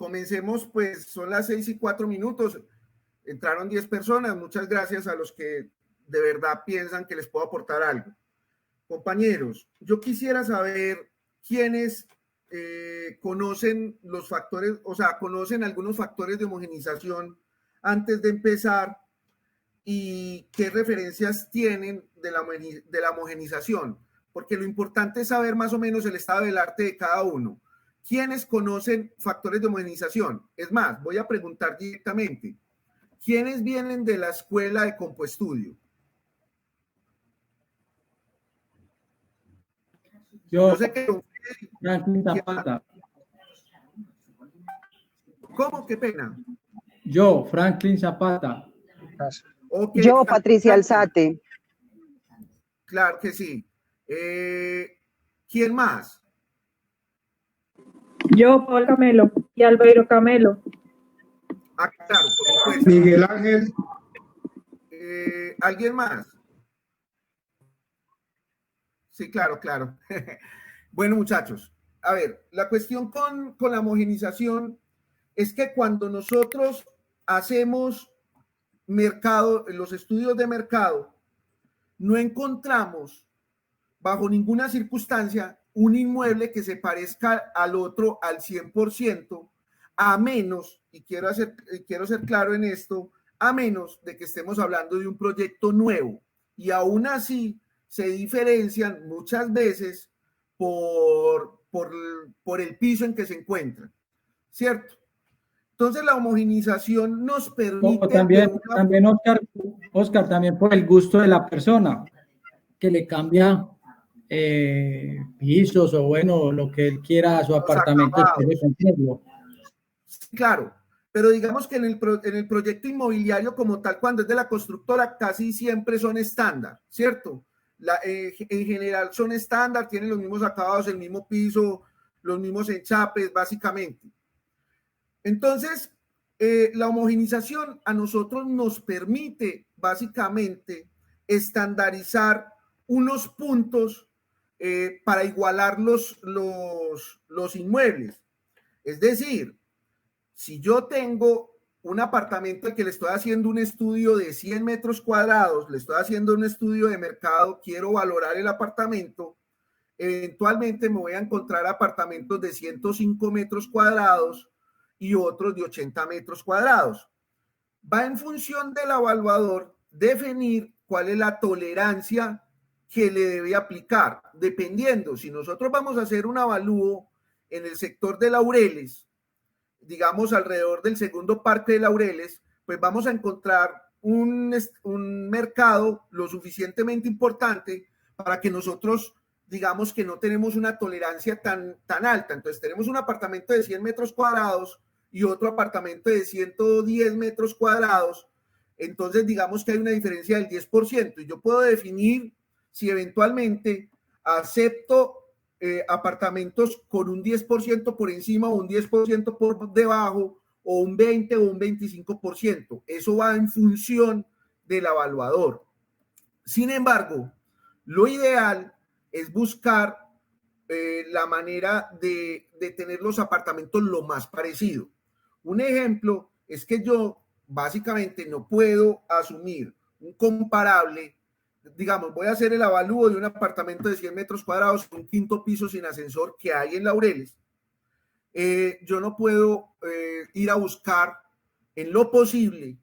comencemos, pues son las 6:04. Entraron 10 personas. Muchas gracias a los que de verdad piensan que les puedo aportar algo. Compañeros, yo quisiera saber quiénes conocen los factores, o sea, conocen algunos factores de homogenización antes de empezar y qué referencias tienen de la homogenización, porque lo importante es saber más o menos el estado del arte de cada uno. ¿Quiénes conocen factores de homogenización? Es más, voy a preguntar directamente. ¿Quiénes vienen de la escuela de Compoestudio? Yo sé que Franklin Zapata. ¿Cómo? Qué pena. Yo, Franklin Zapata. Okay. Yo, Patricia Alzate. Claro que sí. ¿Quién más? Yo, Paul Camelo y Albeiro Camelo. Ah, claro, por supuesto. Miguel Ángel. ¿Alguien más? Sí, claro, claro. Bueno, muchachos, a ver, la cuestión con la homogenización es que cuando nosotros hacemos mercado, los estudios de mercado, no encontramos bajo ninguna circunstancia un inmueble que se parezca al otro al 100%, a menos, y quiero ser claro en esto, a menos de que estemos hablando de un proyecto nuevo. Y aún así se diferencian muchas veces por el piso en que se encuentran, ¿cierto? Entonces la homogenización nos permite... También Oscar, también por el gusto de la persona, que le cambia pisos o bueno, lo que él quiera a su apartamento. Claro, pero digamos que en el proyecto inmobiliario como tal, cuando es de la constructora, casi siempre son estándar, ¿cierto? En general son estándar, tienen los mismos acabados, el mismo piso, los mismos enchapes, básicamente. Entonces, la homogenización a nosotros nos permite básicamente estandarizar unos puntos para igualar los inmuebles. Es decir, si yo tengo un apartamento al que le estoy haciendo un estudio de 100 metros cuadrados, le estoy haciendo un estudio de mercado, quiero valorar el apartamento, eventualmente me voy a encontrar apartamentos de 105 metros cuadrados y otros de 80 metros cuadrados. Va en función del evaluador definir cuál es la tolerancia que le debe aplicar, dependiendo. Si nosotros vamos a hacer un avalúo en el sector de Laureles, digamos alrededor del segundo parque de Laureles, pues vamos a encontrar un mercado lo suficientemente importante para que nosotros digamos que no tenemos una tolerancia tan alta. Entonces tenemos un apartamento de 100 metros cuadrados y otro apartamento de 110 metros cuadrados, entonces digamos que hay una diferencia del 10%, y yo puedo definir si eventualmente acepto apartamentos con un 10% por encima o un 10% por debajo, o un 20 o un 25%. Eso va en función del evaluador. Sin embargo, lo ideal es buscar la manera de tener los apartamentos lo más parecido. Un ejemplo es que yo básicamente no puedo asumir un comparable, digamos, voy a hacer el avalúo de un apartamento de 100 metros cuadrados, un quinto piso sin ascensor que hay en Laureles. Yo no puedo ir a buscar en lo posible,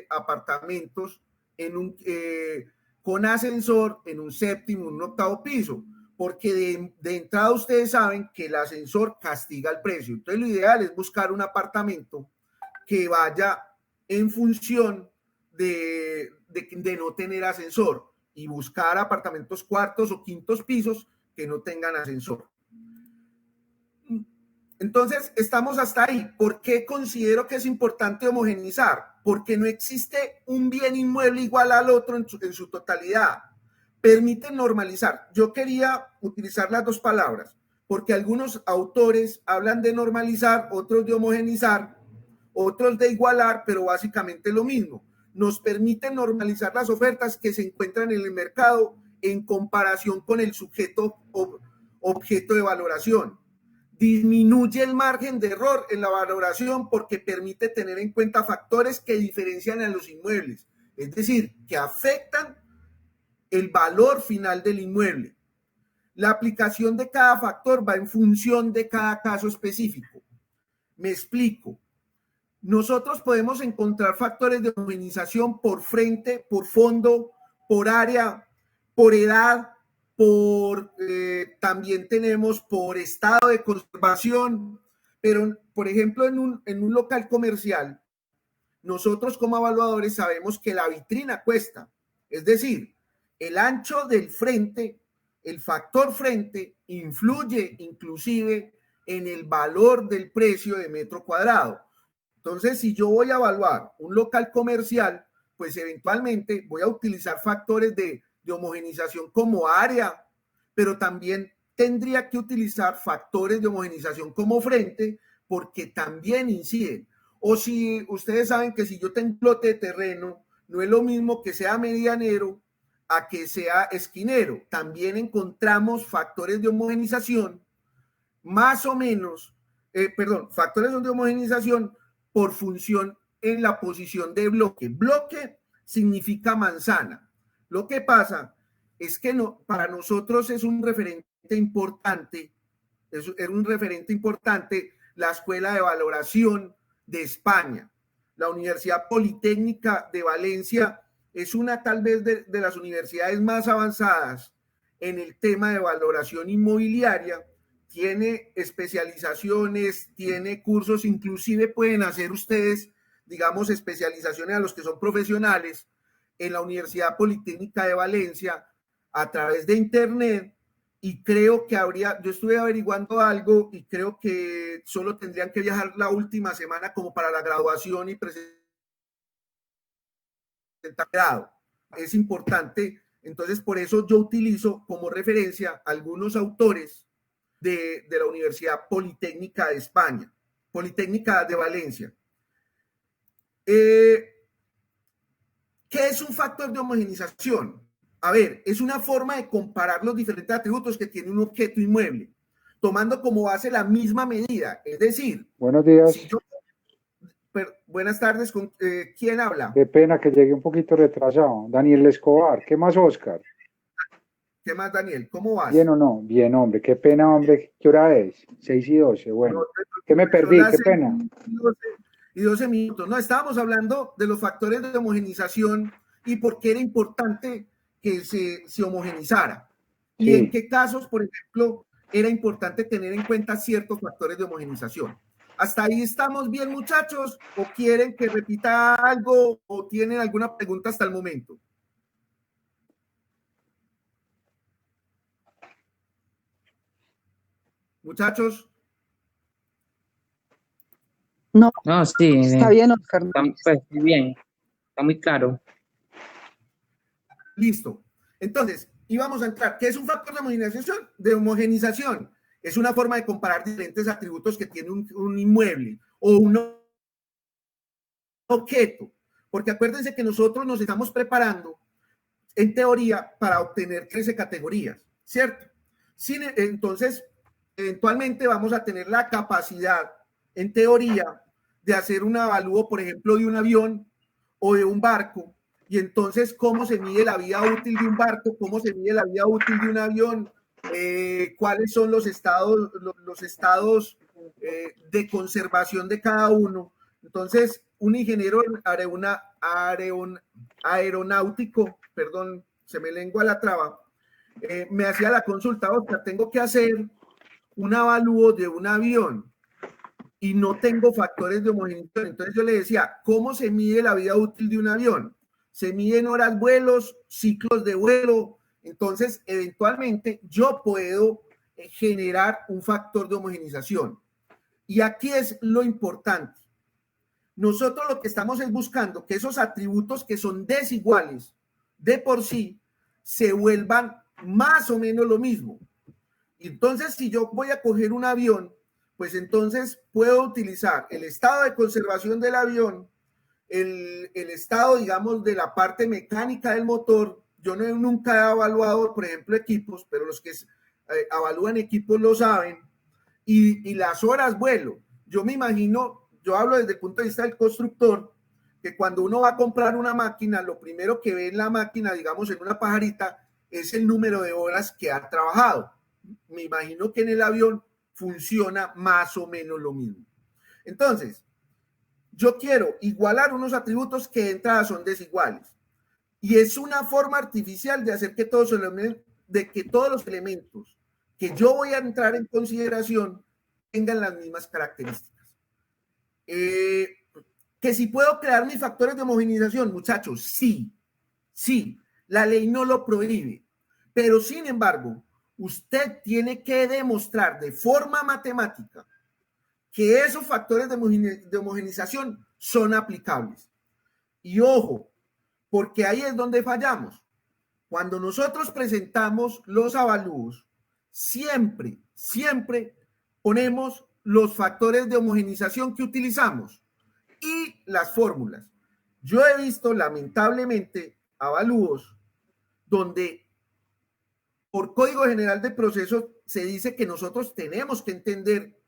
apartamentos con ascensor en un séptimo, un octavo piso, porque de entrada ustedes saben que el ascensor castiga el precio. Entonces lo ideal es buscar un apartamento que vaya en función de no tener ascensor, y buscar apartamentos cuartos o quintos pisos que no tengan ascensor. Entonces, estamos hasta ahí. ¿Por qué considero que es importante homogeneizar? Porque no existe un bien inmueble igual al otro en su totalidad. Permite normalizar. Yo quería utilizar las dos palabras, porque algunos autores hablan de normalizar, otros de homogeneizar, otros de igualar, pero básicamente lo mismo. Nos permite normalizar las ofertas que se encuentran en el mercado en comparación con el sujeto objeto de valoración. disminuye el margen de error en la valoración porque permite tener en cuenta factores que diferencian a los inmuebles, es decir, que afectan el valor final del inmueble. La aplicación de cada factor va en función de cada caso específico. Me explico. Nosotros podemos encontrar factores de homogenización por frente, por fondo, por área, por edad, también tenemos por estado de conservación, pero por ejemplo en un local comercial, nosotros como evaluadores sabemos que la vitrina cuesta, es decir, el ancho del frente, el factor frente influye inclusive en el valor del precio de metro cuadrado. Entonces, si yo voy a evaluar un local comercial, pues eventualmente voy a utilizar factores de homogenización como área, pero también tendría que utilizar factores de homogenización como frente, porque también inciden. O si ustedes saben que si yo tengo un lote de terreno, no es lo mismo que sea medianero a que sea esquinero. También encontramos factores de homogenización, más o menos, factores de homogenización por función en la posición de bloque. Bloque significa manzana. Lo que pasa es que para nosotros es un referente importante, la Escuela de Valoración de España. La Universidad Politécnica de Valencia es una tal vez de las universidades más avanzadas en el tema de valoración inmobiliaria. Tiene especializaciones, tiene cursos, inclusive pueden hacer ustedes, digamos, especializaciones a los que son profesionales en la Universidad Politécnica de Valencia a través de internet, y creo que yo estuve averiguando algo y creo que solo tendrían que viajar la última semana como para la graduación y presentar grado. Es importante, entonces por eso yo utilizo como referencia algunos autores de la Universidad Politécnica de España, Politécnica de Valencia. ¿Qué es un factor de homogenización? A ver, es una forma de comparar los diferentes atributos que tiene un objeto inmueble, tomando como base la misma medida. Es decir, buenos días. Buenas tardes, ¿quién habla? Qué pena que llegue un poquito retrasado. Daniel Escobar. ¿Qué más, Oscar? ¿Qué más, Daniel? ¿Cómo vas? ¿Bien o no? Bien, hombre. Qué pena, hombre. ¿Qué hora es? 6:12. Bueno, ¿qué me perdí? Qué pena. Y 12 minutos. No, estábamos hablando de los factores de homogenización y por qué era importante que se homogenizara. Y sí, en qué casos, por ejemplo, era importante tener en cuenta ciertos factores de homogenización. ¿Hasta ahí estamos bien, muchachos? ¿O quieren que repita algo o tienen alguna pregunta hasta el momento? Muchachos. No, sí. Está bien, Oscar. Pues, bien, está muy claro. Listo. Entonces, íbamos a entrar. ¿Qué es un factor de homogenización? Es una forma de comparar diferentes atributos que tiene un inmueble o un objeto. Porque acuérdense que nosotros nos estamos preparando, en teoría, para obtener 13 categorías, ¿cierto? Entonces, eventualmente vamos a tener la capacidad, en teoría, de hacer un avalúo, por ejemplo, de un avión o de un barco. Y entonces, ¿cómo se mide la vida útil de un barco? ¿Cómo se mide la vida útil de un avión? ¿Cuáles son los estados de conservación de cada uno? Entonces, un ingeniero aeronáutico, perdón, se me lengua la traba, me hacía la consulta: Oscar, tengo que hacer un avalúo de un avión y no tengo factores de homogenización. Entonces yo le decía, ¿cómo se mide la vida útil de un avión? Se miden horas vuelos, ciclos de vuelo. Entonces, eventualmente yo puedo generar un factor de homogenización. Y aquí es lo importante. Nosotros lo que estamos es buscando que esos atributos que son desiguales de por sí se vuelvan más o menos lo mismo. Entonces, si yo voy a coger un avión, pues entonces puedo utilizar el estado de conservación del avión, el estado, digamos, de la parte mecánica del motor. Yo nunca he evaluado, por ejemplo, equipos, pero los que evalúan equipos lo saben. y las horas vuelo. Yo me imagino, yo hablo desde el punto de vista del constructor, que cuando uno va a comprar una máquina, lo primero que ve en la máquina, digamos en una pajarita, es el número de horas que ha trabajado. Me imagino que en el avión funciona más o menos lo mismo. Entonces, yo quiero igualar unos atributos que de entrada son desiguales. Y es una forma artificial de hacer que todos los elementos que yo voy a entrar en consideración tengan las mismas características. Que si puedo crear mis factores de homogeneización, muchachos, sí, la ley no lo prohíbe, pero sin embargo, usted tiene que demostrar de forma matemática que esos factores de homogeneización son aplicables. Y ojo, porque ahí es donde fallamos. Cuando nosotros presentamos los avalúos, siempre ponemos los factores de homogeneización que utilizamos y las fórmulas. Yo he visto, lamentablemente, avalúos donde por Código General de Procesos se dice que nosotros tenemos que entender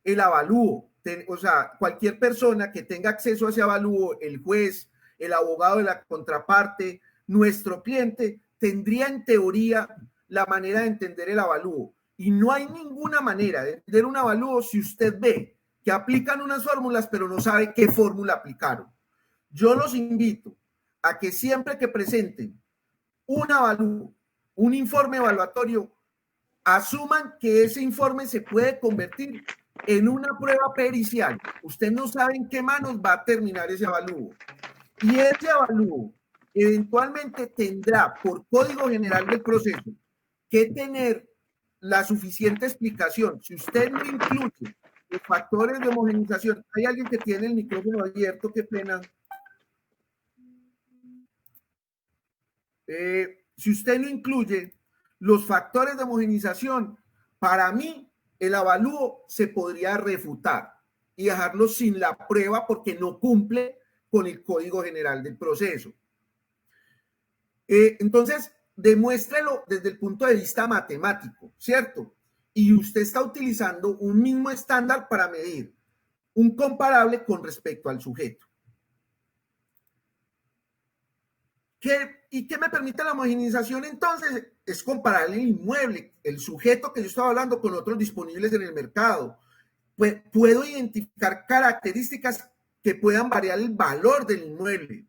el avalúo. O sea, cualquier persona que tenga acceso a ese avalúo, el juez, el abogado de la contraparte, nuestro cliente, tendría en teoría la manera de entender el avalúo. Y no hay ninguna manera de entender un avalúo si usted ve que aplican unas fórmulas, pero no sabe qué fórmula aplicaron. Yo los invito a que siempre que presenten un avalúo, un informe evaluatorio, asuman que ese informe se puede convertir en una prueba pericial. Usted no sabe en qué manos va a terminar ese avalúo. Y ese avalúo eventualmente tendrá, por Código General del Proceso, que tener la suficiente explicación. Si usted no incluye los factores de homogeneización, hay alguien que tiene el micrófono abierto, qué pena. Si usted no incluye los factores de homogeneización, para mí el avalúo se podría refutar y dejarlo sin la prueba porque no cumple con el Código General del Proceso. Entonces, demuéstrelo desde el punto de vista matemático, ¿cierto? Y usted está utilizando un mismo estándar para medir un comparable con respecto al sujeto. ¿Y qué me permite la homogeneización entonces? Es comparar el inmueble, el sujeto que yo estaba hablando con otros disponibles en el mercado. Pues puedo identificar características que puedan variar el valor del inmueble.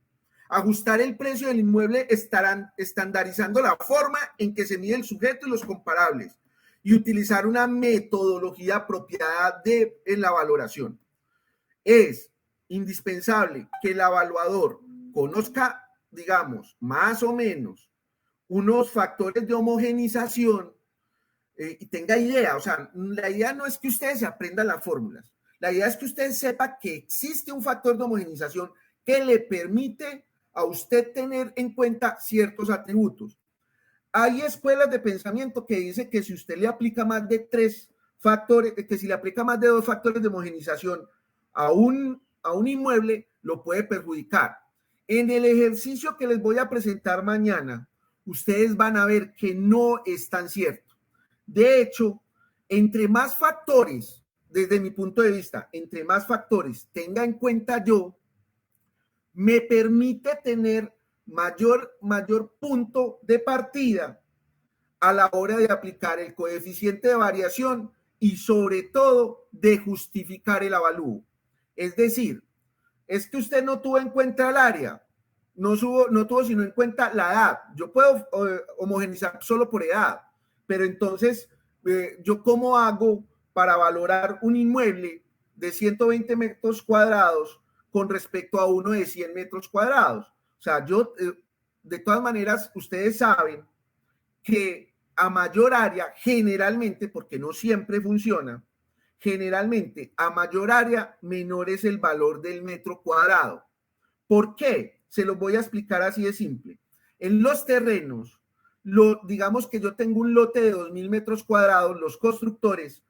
Ajustar el precio del inmueble estarán estandarizando la forma en que se mide el sujeto y los comparables y utilizar una metodología apropiada en la valoración. Es indispensable que el evaluador conozca, digamos, más o menos unos factores de homogeneización y tenga idea. O sea, la idea no es que ustedes se aprendan las fórmulas. La idea es que usted sepa que existe un factor de homogeneización que le permite a usted tener en cuenta ciertos atributos. Hay escuelas de pensamiento que dicen que si usted le aplica más de 3 factores, que si le aplica más de 2 factores de homogeneización a un inmueble, lo puede perjudicar. En el ejercicio que les voy a presentar mañana, ustedes van a ver que no es tan cierto. De hecho, entre más factores, desde mi punto de vista, entre más factores tenga en cuenta yo, me permite tener mayor punto de partida a la hora de aplicar el coeficiente de variación y sobre todo de justificar el avalúo. Es decir, es que usted no tuvo en cuenta el área, no tuvo sino en cuenta la edad. Yo puedo homogeneizar solo por edad, pero entonces, ¿yo cómo hago para valorar un inmueble de 120 metros cuadrados con respecto a uno de 100 metros cuadrados? O sea, de todas maneras, ustedes saben que a mayor área, generalmente, porque no siempre funciona, generalmente a mayor área, menor es el valor del metro cuadrado. ¿Por qué? Se los voy a explicar así de simple. En los terrenos, digamos que yo tengo un lote de 2.000 metros cuadrados, los constructores,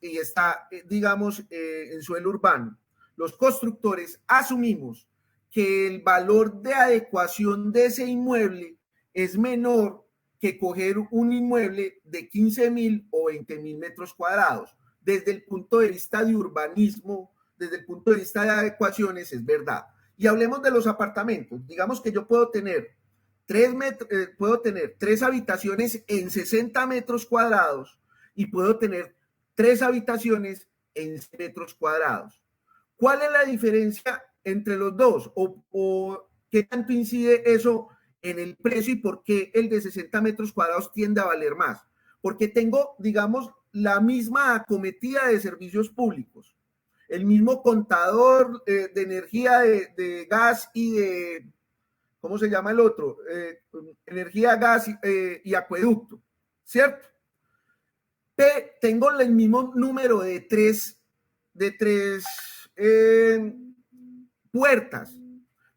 y está, digamos, en suelo urbano, los constructores asumimos que el valor de adecuación de ese inmueble es menor que coger un inmueble de 15.000 o 20.000 metros cuadrados. desde el punto de vista de urbanismo, desde el punto de vista de adecuaciones, es verdad. Y hablemos de los apartamentos. Digamos que yo puedo tener 3 habitaciones en 60 metros cuadrados y puedo tener 3 habitaciones en 100 metros cuadrados. ¿Cuál es la diferencia entre los dos? ¿O qué tanto incide eso en el precio y por qué el de 60 metros cuadrados tiende a valer más? Porque tengo, digamos, la misma acometida de servicios públicos, el mismo contador de energía, de gas y de, ¿cómo se llama el otro? Energía, gas y acueducto, ¿cierto? Tengo el mismo número de tres puertas.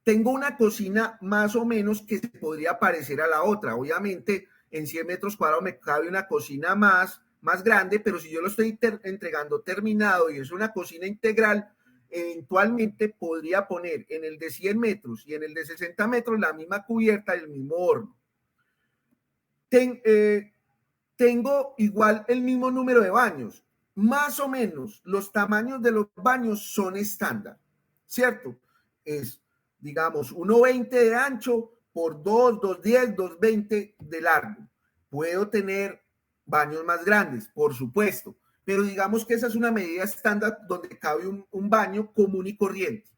Tengo una cocina más o menos que se podría parecer a la otra. Obviamente, en 100 metros cuadrados me cabe una cocina más grande, pero si yo lo estoy entregando terminado y es una cocina integral, eventualmente podría poner en el de 100 metros y en el de 60 metros la misma cubierta y el mismo horno. Tengo igual el mismo número de baños. Más o menos los tamaños de los baños son estándar, ¿cierto? Es, digamos, 1,20 de ancho por 2,10, 2,20 de largo. Puedo tener baños más grandes, por supuesto, pero digamos que esa es una medida estándar donde cabe un baño común y corriente.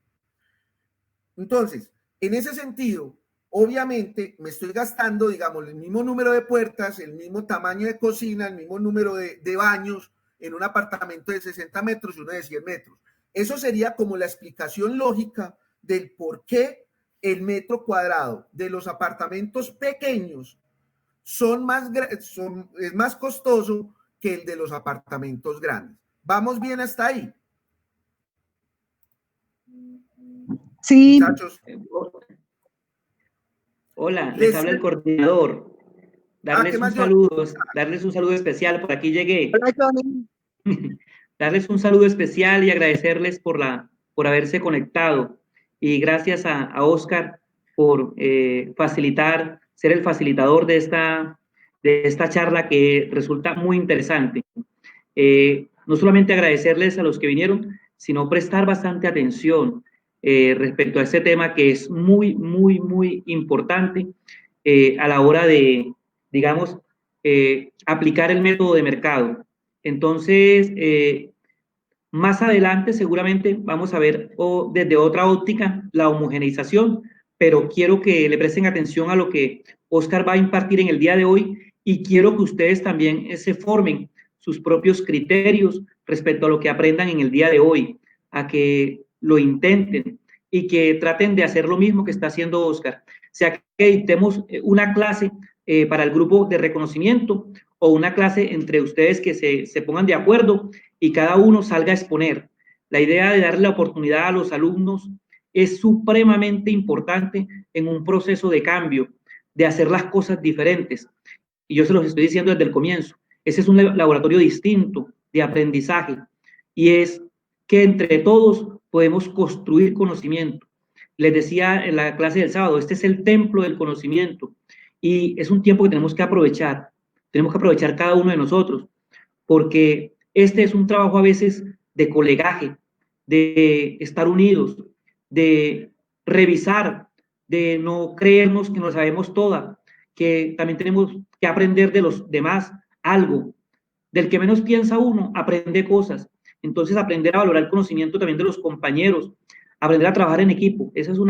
Entonces, en ese sentido, obviamente me estoy gastando, digamos, el mismo número de puertas, el mismo tamaño de cocina, el mismo número de baños en un apartamento de 60 metros y uno de 100 metros. Eso sería como la explicación lógica del por qué el metro cuadrado de los apartamentos pequeños es más costoso que el de los apartamentos grandes. ¿Vamos bien hasta ahí? Sí. Muchachos. Hola, les habla el coordinador. Darles un saludo especial. Por aquí llegué. Hola, Johnny. Darles un saludo especial y agradecerles por haberse conectado. Y gracias a Oscar por ser el facilitador de esta charla que resulta muy interesante. No solamente agradecerles a los que vinieron, sino prestar bastante atención respecto a este tema que es muy, muy, muy importante a la hora de, digamos, aplicar el método de mercado. Entonces, más adelante seguramente vamos a ver desde otra óptica la homogeneización, pero quiero que le presten atención a lo que Oscar va a impartir en el día de hoy y quiero que ustedes también se formen sus propios criterios respecto a lo que aprendan en el día de hoy, a que lo intenten y que traten de hacer lo mismo que está haciendo Oscar. Sea que dictemos una clase para el grupo de reconocimiento o una clase entre ustedes que se pongan de acuerdo y cada uno salga a exponer. La idea de darle la oportunidad a los alumnos es supremamente importante en un proceso de cambio, de hacer las cosas diferentes. Y yo se los estoy diciendo desde el comienzo. Ese es un laboratorio distinto de aprendizaje y es que entre todos podemos construir conocimiento. Les decía en la clase del sábado, este es el templo del conocimiento y es un tiempo que tenemos que aprovechar. Tenemos que aprovechar cada uno de nosotros porque este es un trabajo a veces de colegaje, de estar unidos, de revisar, de no creernos que nos sabemos toda, que también tenemos que aprender de los demás algo. Del que menos piensa uno, aprende cosas. Entonces, aprender a valorar el conocimiento también de los compañeros, aprender a trabajar en equipo. Ese es un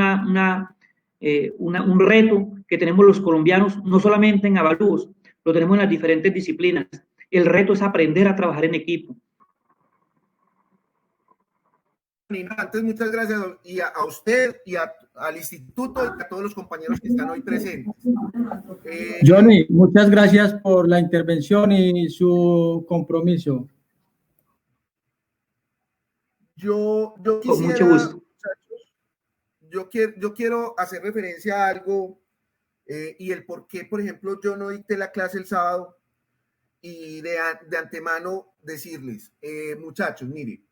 reto que tenemos los colombianos, no solamente en Avalúos, lo tenemos en las diferentes disciplinas. El reto es aprender a trabajar en equipo. Antes, muchas gracias y a usted y al instituto y a todos los compañeros que están hoy presentes. Johnny, muchas gracias por la intervención y su compromiso. Yo quisiera, con mucho gusto. Muchachos, yo quiero hacer referencia a algo y el por qué, por ejemplo, yo no dicté la clase el sábado y de antemano decirles, muchachos, miren,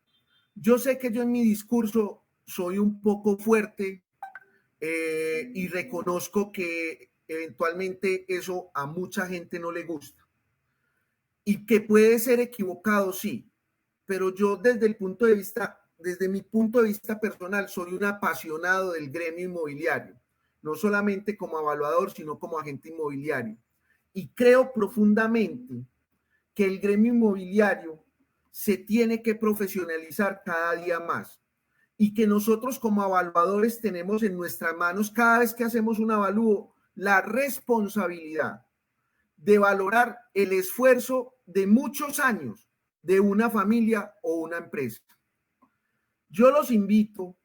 yo sé que yo en mi discurso soy un poco fuerte y reconozco que eventualmente eso a mucha gente no le gusta y que puede ser equivocado, sí, pero yo desde mi punto de vista personal, soy un apasionado del gremio inmobiliario, no solamente como evaluador, sino como agente inmobiliario. Y creo profundamente que el gremio inmobiliario se tiene que profesionalizar cada día más y que nosotros como evaluadores tenemos en nuestras manos, cada vez que hacemos un avalúo, la responsabilidad de valorar el esfuerzo de muchos años de una familia o una empresa. Yo los invito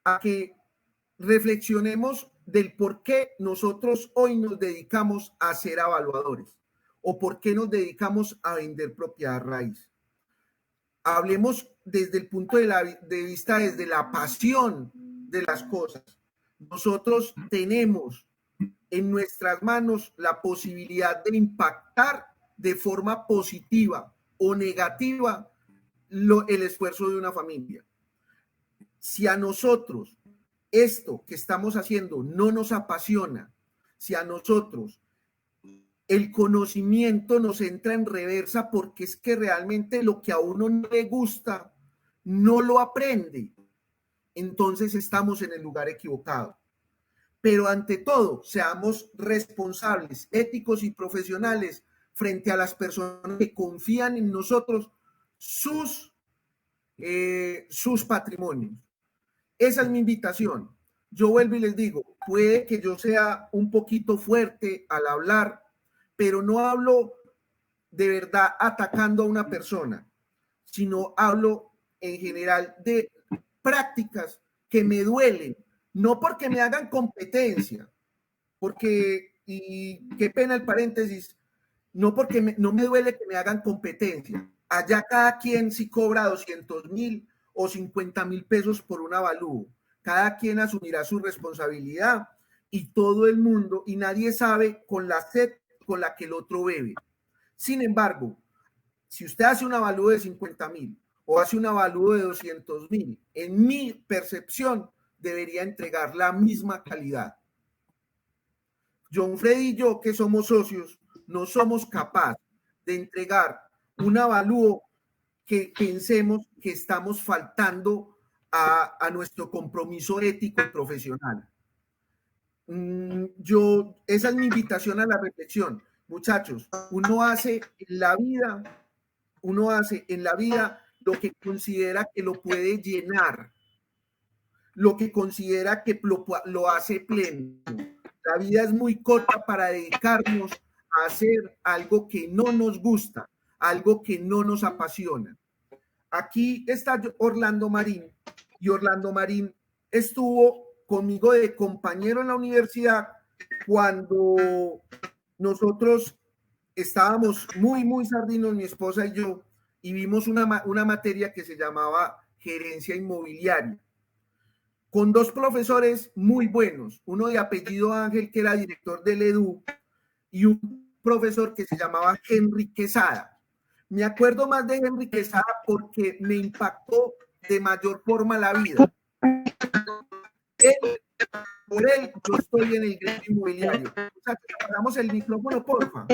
a que reflexionemos del por qué nosotros hoy nos dedicamos a ser evaluadores o por qué nos dedicamos a vender propiedad raíz. Hablemos desde el punto de vista, desde la pasión de las cosas. Nosotros tenemos en nuestras manos la posibilidad de impactar de forma positiva o negativa el esfuerzo de una familia. Si a nosotros esto que estamos haciendo no nos apasiona, si a nosotros el conocimiento nos entra en reversa porque es que realmente lo que a uno no le gusta no lo aprende, entonces estamos en el lugar equivocado. Pero ante todo, seamos responsables, éticos y profesionales frente a las personas que confían en nosotros sus patrimonios. Esa es mi invitación. Yo vuelvo y les digo, puede que yo sea un poquito fuerte al hablar, pero no hablo de verdad atacando a una persona, sino hablo en general de prácticas que me duelen, no porque me hagan competencia, porque, y qué pena el paréntesis, no porque no me duele que me hagan competencia. Allá cada quien si cobra 200,000 o 50,000 pesos por un avalúo. Cada quien asumirá su responsabilidad y todo el mundo, y nadie sabe con la sed con la que el otro bebe. Sin embargo, si usted hace un avalúo de 50,000 o hace un avalúo de 200,000, en mi percepción debería entregar la misma calidad. John Freddy y yo, que somos socios, no somos capaces de entregar un avalúo que pensemos que estamos faltando a nuestro compromiso ético y profesional. Esa es mi invitación a la reflexión. Muchachos, uno hace en la vida lo que considera que lo puede llenar, lo que considera que lo hace pleno. La vida es muy corta para dedicarnos a hacer algo que no nos gusta, algo que no nos apasiona. Aquí está Orlando Marín, y Orlando Marín estuvo conmigo de compañero en la universidad cuando nosotros estábamos muy sardinos, mi esposa y yo, y vimos una materia que se llamaba gerencia inmobiliaria, con dos profesores muy buenos, uno de apellido Ángel, que era director del EDU, y un profesor que se llamaba Henry Quesada. Me acuerdo más de Henry Quesada porque me impactó de mayor forma la vida. Por él, yo estoy en el gremio inmobiliario. O sea, que apagamos el micrófono, porfa.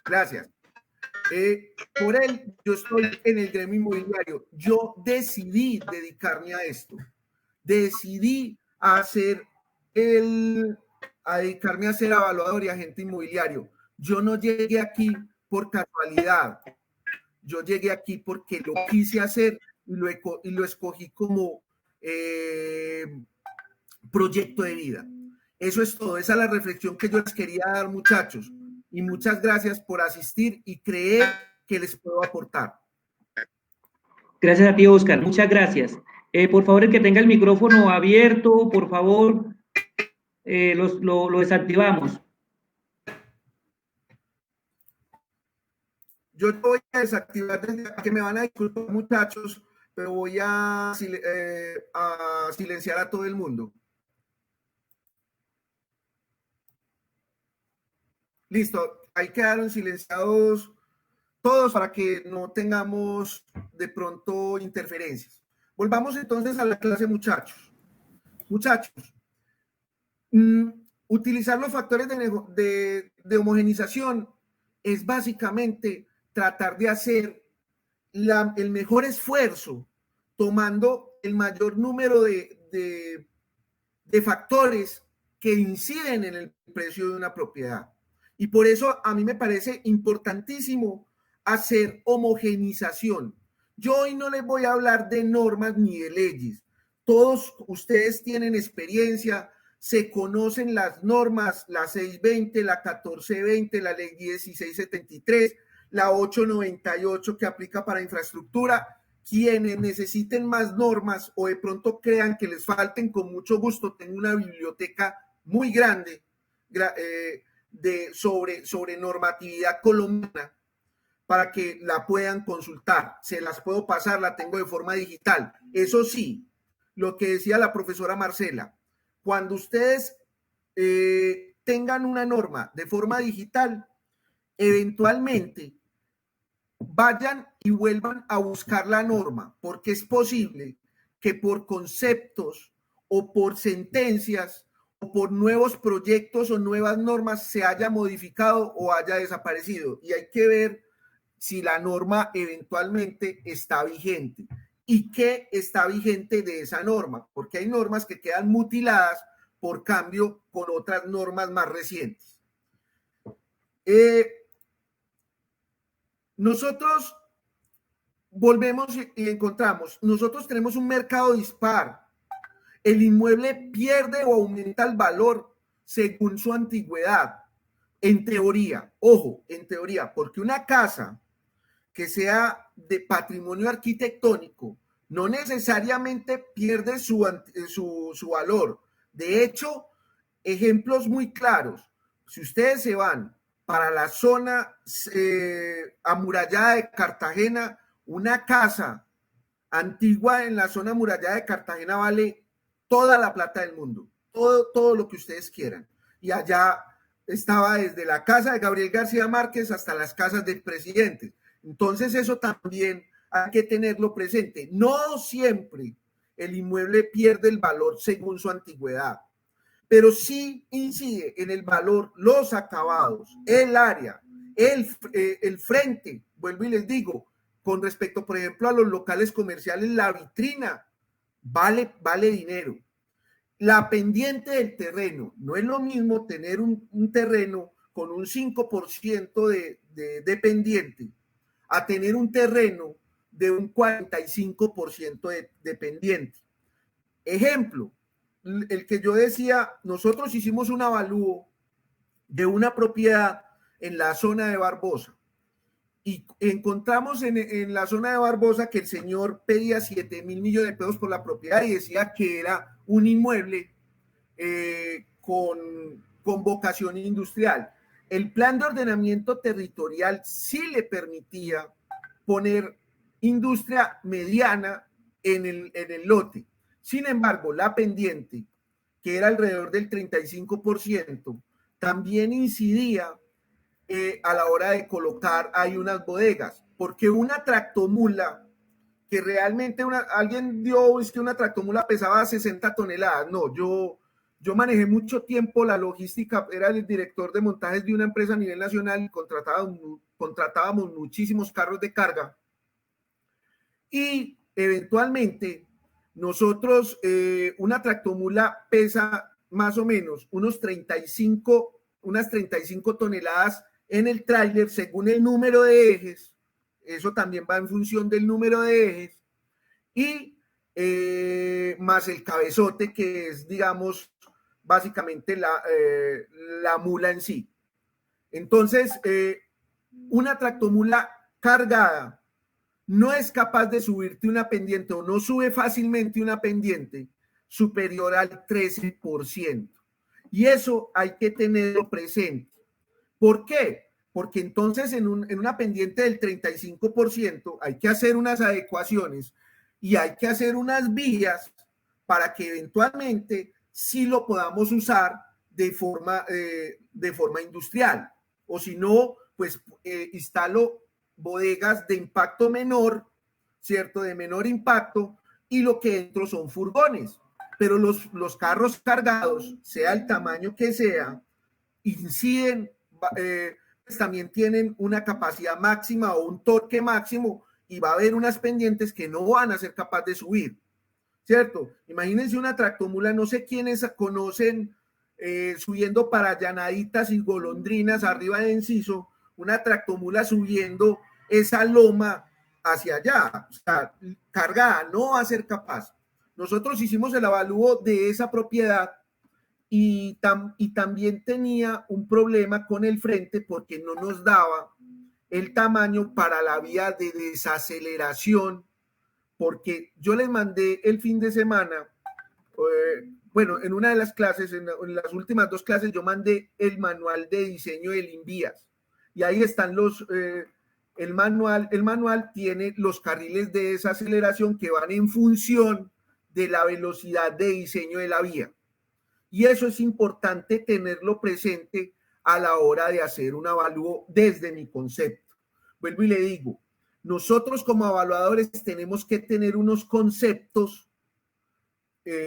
Gracias. Por él, yo estoy en el gremio inmobiliario. Yo decidí dedicarme a esto. Decidí dedicarme a ser evaluador y agente inmobiliario. Yo no llegué aquí por casualidad. Yo llegué aquí porque lo quise hacer y lo escogí como proyecto de vida. Eso es todo. Esa es la reflexión que yo les quería dar, muchachos. Y muchas gracias por asistir y creer que les puedo aportar. Gracias a ti, Oscar. Muchas gracias. Por favor, el que tenga el micrófono abierto, por favor, lo desactivamos. Yo voy a desactivar desde que me van a disculpar, muchachos, pero voy a silenciar a todo el mundo. Listo, ahí quedaron silenciados todos para que no tengamos de pronto interferencias. Volvamos entonces a la clase, muchachos. Muchachos, Utilizar los factores de homogenización es básicamente tratar de hacer el mejor esfuerzo tomando el mayor número de factores que inciden en el precio de una propiedad. Y por eso a mí me parece importantísimo hacer homogenización. Yo hoy no les voy a hablar de normas ni de leyes. Todos ustedes tienen experiencia, se conocen las normas, la 620, la 1420, la ley 1673, la 898 que aplica para infraestructura. Quienes necesiten más normas o de pronto crean que les falten, con mucho gusto tengo una biblioteca muy grande sobre normatividad colombiana para que la puedan consultar. Se las puedo pasar, la tengo de forma digital. Eso sí, lo que decía la profesora Marcela, cuando ustedes tengan una norma de forma digital, eventualmente vayan y vuelvan a buscar la norma, porque es posible que por conceptos o por sentencias o por nuevos proyectos o nuevas normas se haya modificado o haya desaparecido. Y hay que ver si la norma eventualmente está vigente y qué está vigente de esa norma, porque hay normas que quedan mutiladas por cambio con otras normas más recientes. Nosotros volvemos y encontramos, nosotros tenemos un mercado dispar. El inmueble pierde o aumenta el valor según su antigüedad, en teoría. Ojo, en teoría, porque una casa que sea de patrimonio arquitectónico no necesariamente pierde su valor. De hecho, ejemplos muy claros. Si ustedes se van para la zona amurallada de Cartagena, una casa antigua en la zona amurallada de Cartagena vale toda la plata del mundo, todo lo que ustedes quieran. Y allá estaba desde la casa de Gabriel García Márquez hasta las casas del presidente. Entonces eso también hay que tenerlo presente. No siempre el inmueble pierde el valor según su antigüedad, pero sí incide en el valor los acabados, el área, el frente. Vuelvo y les digo, con respecto, por ejemplo, a los locales comerciales, la vitrina vale dinero. La pendiente del terreno, no es lo mismo tener un terreno con un 5% de pendiente a tener un terreno de un 45% de pendiente. Ejemplo, el que yo decía, nosotros hicimos un avalúo de una propiedad en la zona de Barbosa y encontramos en la zona de Barbosa que el señor pedía 7.000 millones de pesos por la propiedad y decía que era un inmueble con vocación industrial. El plan de ordenamiento territorial sí le permitía poner industria mediana en el lote. Sin embargo, la pendiente, que era alrededor del 35%, también incidía a la hora de colocar ahí unas bodegas, porque una tractomula, que realmente alguien dio, es que una tractomula pesaba 60 toneladas. No, yo manejé mucho tiempo la logística, era el director de montajes de una empresa a nivel nacional y contratábamos muchísimos carros de carga. Y eventualmente nosotros, una tractomula pesa más o menos unas 35 toneladas en el tráiler según el número de ejes. Eso también va en función del número de ejes. Y más el cabezote, que es, digamos, básicamente la mula en sí. Entonces, una tractomula cargada no es capaz de subirte una pendiente o no sube fácilmente una pendiente superior al 13%. Y eso hay que tenerlo presente. ¿Por qué? Porque entonces en una pendiente del 35% hay que hacer unas adecuaciones y hay que hacer unas vías para que eventualmente sí lo podamos usar de forma industrial. O si no, pues instalo bodegas de impacto menor, ¿cierto? De menor impacto, y lo que entro son furgones. pero los carros cargados, sea el tamaño que sea, inciden, pues también tienen una capacidad máxima o un torque máximo y va a haber unas pendientes que no van a ser capaces de subir, ¿cierto? Imagínense una tractomula, no sé quiénes conocen subiendo para Llanaditas y Golondrinas arriba de Enciso, una tractomula subiendo esa loma hacia allá, o sea, cargada, no va a ser capaz. Nosotros hicimos el avalúo de esa propiedad y también tenía un problema con el frente porque no nos daba el tamaño para la vía de desaceleración, porque yo les mandé el fin de semana, bueno, en una de las clases, en las últimas 2 clases, yo mandé el manual de diseño del INVIAS y ahí están el manual tiene los carriles de desaceleración que van en función de la velocidad de diseño de la vía. Y eso es importante tenerlo presente a la hora de hacer un avalúo desde mi concepto. Vuelvo y le digo, nosotros como evaluadores tenemos que tener unos conceptos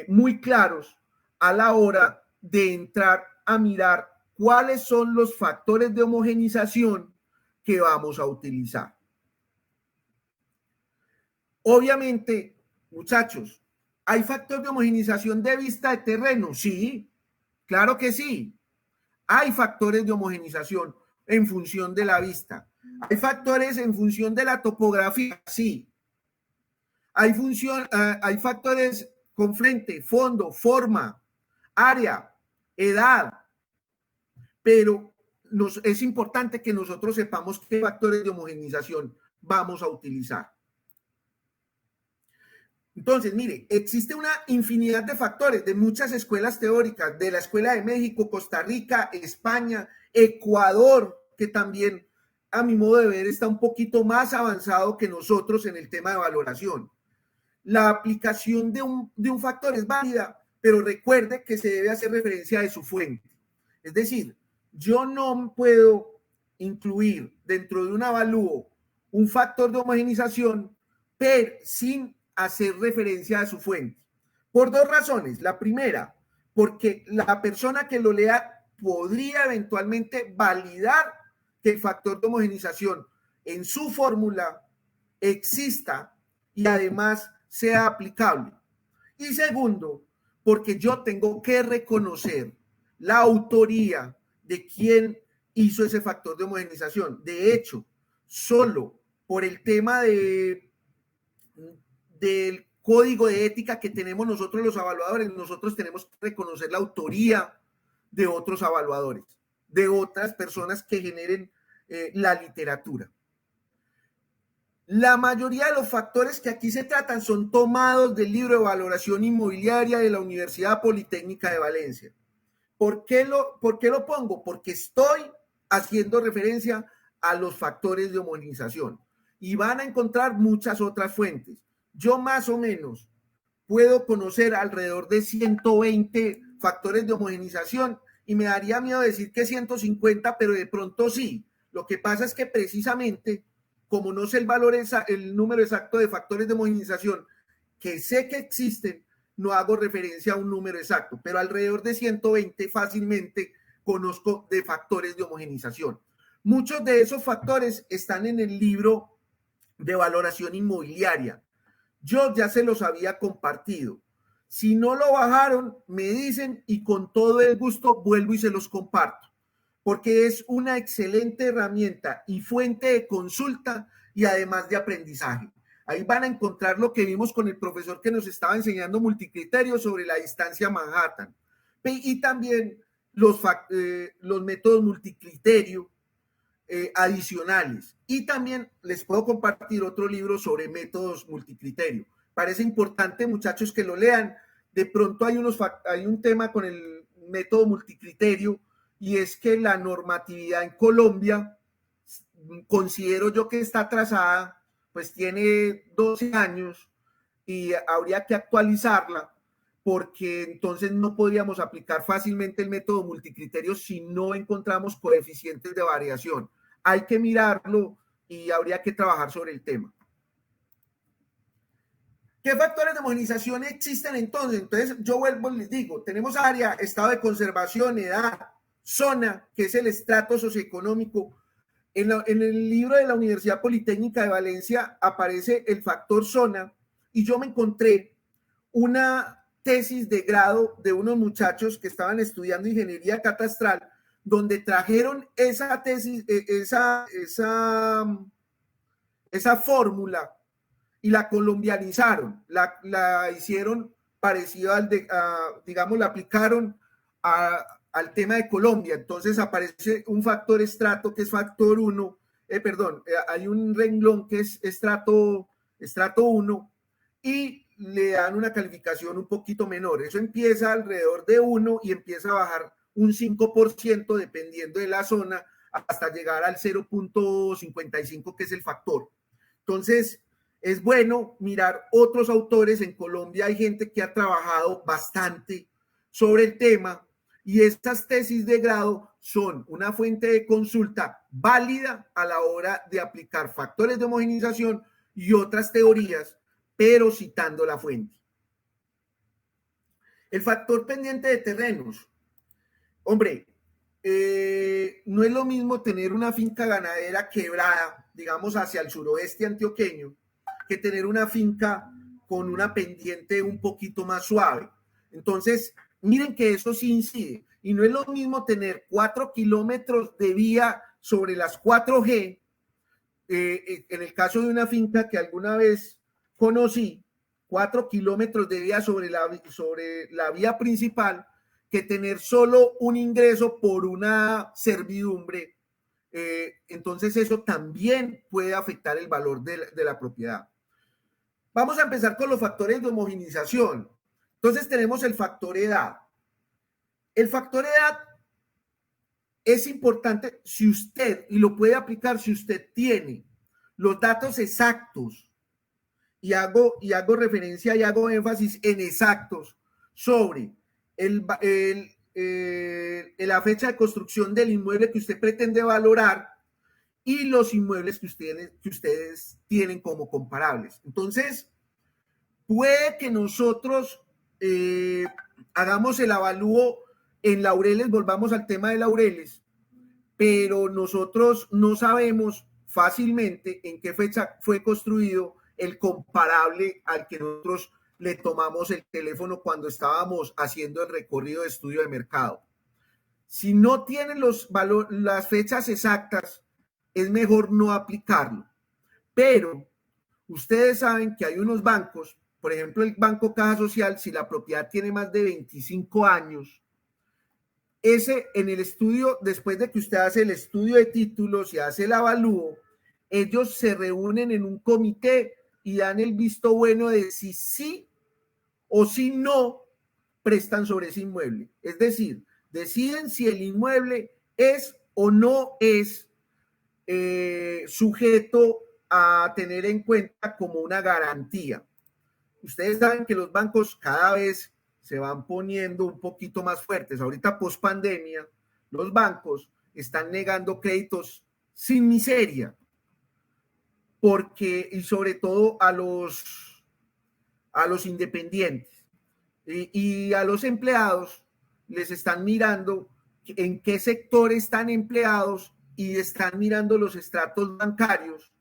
muy claros a la hora de entrar a mirar cuáles son los factores de homogenización que vamos a utilizar. Obviamente, muchachos, ¿hay factor de homogenización de vista de terreno? Sí, claro que sí. Hay factores de homogenización en función de la vista. ¿Hay factores en función de la topografía? Sí. Hay factores con frente, fondo, forma, área, edad. Pero es importante que nosotros sepamos qué factores de homogenización vamos a utilizar. Entonces, mire, existe una infinidad de factores de muchas escuelas teóricas, de la Escuela de México, Costa Rica, España, Ecuador, que también, a mi modo de ver, está un poquito más avanzado que nosotros en el tema de valoración. La aplicación de un factor es válida, pero recuerde que se debe hacer referencia de su fuente. Es decir, yo no puedo incluir dentro de un avalúo un factor de homogenización, pero sin hacer referencia a su fuente. Por 2 razones. La primera, porque la persona que lo lea podría eventualmente validar que el factor de homogenización en su fórmula exista y además sea aplicable. Y segundo, porque yo tengo que reconocer la autoría de quien hizo ese factor de homogenización. De hecho, solo por el tema del código de ética que tenemos nosotros los evaluadores, nosotros tenemos que reconocer la autoría de otros evaluadores, de otras personas que generen la literatura. La mayoría de los factores que aquí se tratan son tomados del libro de valoración inmobiliaria de la Universidad Politécnica de Valencia. ¿Por qué lo pongo? Porque estoy haciendo referencia a los factores de homogenización y van a encontrar muchas otras fuentes. Yo más o menos puedo conocer alrededor de 120 factores de homogenización y me daría miedo decir que 150, pero de pronto sí. Lo que pasa es que precisamente, como no sé el número exacto de factores de homogenización, que sé que existen, no hago referencia a un número exacto, pero alrededor de 120 fácilmente conozco de factores de homogenización. Muchos de esos factores están en el libro de valoración inmobiliaria. Yo ya se los había compartido. Si no lo bajaron, me dicen y con todo el gusto vuelvo y se los comparto, porque es una excelente herramienta y fuente de consulta y además de aprendizaje. Ahí van a encontrar lo que vimos con el profesor que nos estaba enseñando multicriterio sobre la distancia Manhattan y también los métodos multicriterio adicionales. Y también les puedo compartir otro libro sobre métodos multicriterio. Parece importante, muchachos, que lo lean. De pronto hay un tema con el método multicriterio y es que la normatividad en Colombia, considero yo que está atrasada, pues tiene 12 años y habría que actualizarla porque entonces no podríamos aplicar fácilmente el método multicriterio si no encontramos coeficientes de variación. Hay que mirarlo y habría que trabajar sobre el tema. ¿Qué factores de homogenización existen entonces? Entonces yo vuelvo y les digo, tenemos área, estado de conservación, edad, zona, que es el estrato socioeconómico. En el libro de la Universidad Politécnica de Valencia aparece el factor zona y yo me encontré una tesis de grado de unos muchachos que estaban estudiando ingeniería catastral, donde trajeron esa tesis, esa fórmula y la colombianizaron, la hicieron parecido al de, digamos, la aplicaron al tema de Colombia. Entonces aparece un factor estrato que es factor 1, hay un renglón que es estrato 1 y le dan una calificación un poquito menor. Eso empieza alrededor de 1 y empieza a bajar un 5% dependiendo de la zona hasta llegar al 0.55 que es el factor. Entonces es bueno mirar otros autores. En Colombia hay gente que ha trabajado bastante sobre el tema y estas tesis de grado son una fuente de consulta válida a la hora de aplicar factores de homogenización y otras teorías, pero citando la fuente. El factor pendiente de terrenos. Hombre, no es lo mismo tener una finca ganadera quebrada, digamos, hacia el suroeste antioqueño, que tener una finca con una pendiente un poquito más suave. Entonces, miren que eso sí incide. Y no es lo mismo tener 4 kilómetros de vía sobre las 4G, en el caso de una finca que alguna vez conocí, 4 kilómetros de vía sobre la vía principal, que tener solo un ingreso por una servidumbre. Entonces eso también puede afectar el valor de la propiedad. Vamos a empezar con los factores de homogenización. Entonces tenemos el factor edad. El factor edad es importante si usted, y lo puede aplicar si usted tiene los datos exactos, y hago referencia y hago énfasis en exactos, sobre la fecha de construcción del inmueble que usted pretende valorar y los inmuebles que ustedes tienen como comparables. Entonces, puede que nosotros hagamos el avalúo en Laureles, volvamos al tema de Laureles, pero nosotros no sabemos fácilmente en qué fecha fue construido el comparable al que nosotros le tomamos el teléfono cuando estábamos haciendo el recorrido de estudio de mercado. Si no tienen las fechas exactas, es mejor no aplicarlo. Pero ustedes saben que hay unos bancos, por ejemplo el Banco Caja Social, si la propiedad tiene más de 25 años, en el estudio, después de que usted hace el estudio de títulos y hace el avalúo, ellos se reúnen en un comité y dan el visto bueno de si sí o si no prestan sobre ese inmueble. Es decir, deciden si el inmueble es o no es sujeto a tener en cuenta como una garantía. Ustedes saben que los bancos cada vez se van poniendo un poquito más fuertes. Ahorita post pandemia, los bancos están negando créditos sin miseria, porque, y sobre todo a los independientes y a los empleados les están mirando en qué sector están empleados y están mirando los estratos bancarios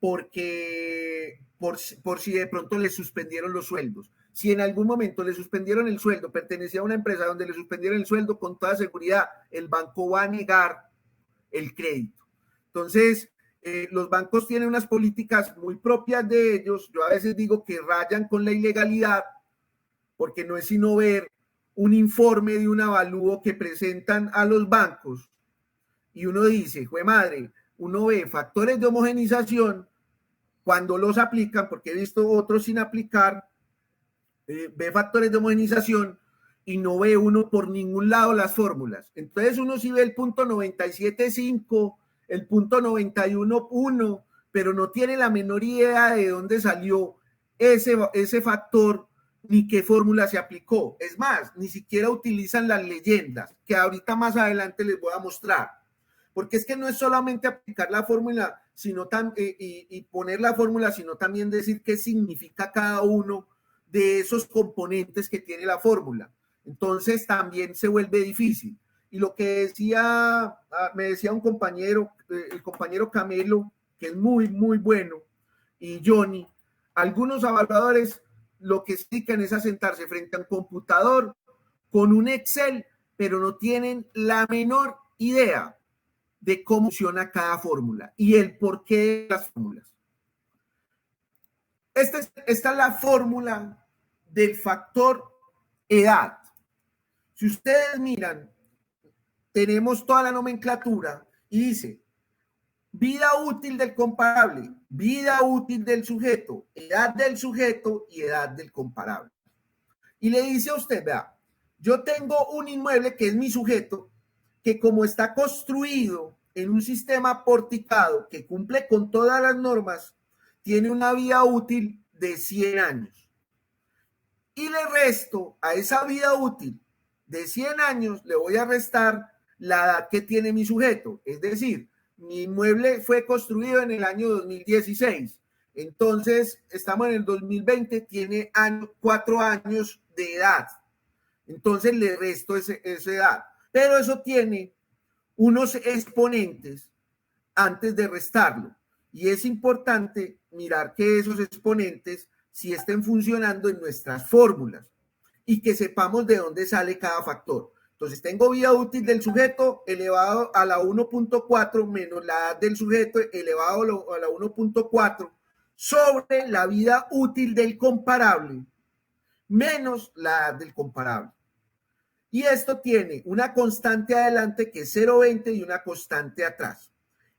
porque por si de pronto les suspendieron los sueldos. Si en algún momento le suspendieron el sueldo, pertenecía a una empresa donde le suspendieron el sueldo, con toda seguridad el banco va a negar el crédito. Entonces, los bancos tienen unas políticas muy propias de ellos. Yo a veces digo que rayan con la ilegalidad, porque no es sino ver un informe de un avalúo que presentan a los bancos y uno dice, jue madre, uno ve factores de homogenización cuando los aplican, porque he visto otros sin aplicar, ve factores de homogenización y no ve uno por ningún lado las fórmulas. Entonces uno sí ve el punto 97.5, el punto 91.1, pero no tiene la menor idea de dónde salió ese factor ni qué fórmula se aplicó. Es más, ni siquiera utilizan las leyendas, que ahorita más adelante les voy a mostrar. Porque es que no es solamente aplicar la fórmula sino y poner la fórmula, sino también decir qué significa cada uno de esos componentes que tiene la fórmula. Entonces también se vuelve difícil. Y lo que me decía un compañero, el compañero Camelo, que es muy, muy bueno, y Johnny, algunos evaluadores lo que se dedican es a sentarse frente a un computador con un Excel, pero no tienen la menor idea de cómo funciona cada fórmula y el porqué de las fórmulas. Esta es la fórmula del factor edad. Si ustedes miran, tenemos toda la nomenclatura y dice vida útil del comparable, vida útil del sujeto, edad del sujeto y edad del comparable. Y le dice a usted, vea, yo tengo un inmueble que es mi sujeto, que como está construido en un sistema porticado que cumple con todas las normas, tiene una vida útil de 100 años. Y le resto a esa vida útil de 100 años, le voy a restar la edad que tiene mi sujeto. Es decir, mi inmueble fue construido en el año 2016. Entonces, estamos en el 2020, tiene 4 años de edad. Entonces, le resto esa edad. Pero eso tiene unos exponentes antes de restarlo. Y es importante mirar que esos exponentes sí estén funcionando en nuestras fórmulas y que sepamos de dónde sale cada factor. Entonces, tengo vida útil del sujeto elevado a la 1.4 menos la edad del sujeto elevado a la 1.4 sobre la vida útil del comparable menos la edad del comparable. Y esto tiene una constante adelante que es 0.20 y una constante atrás.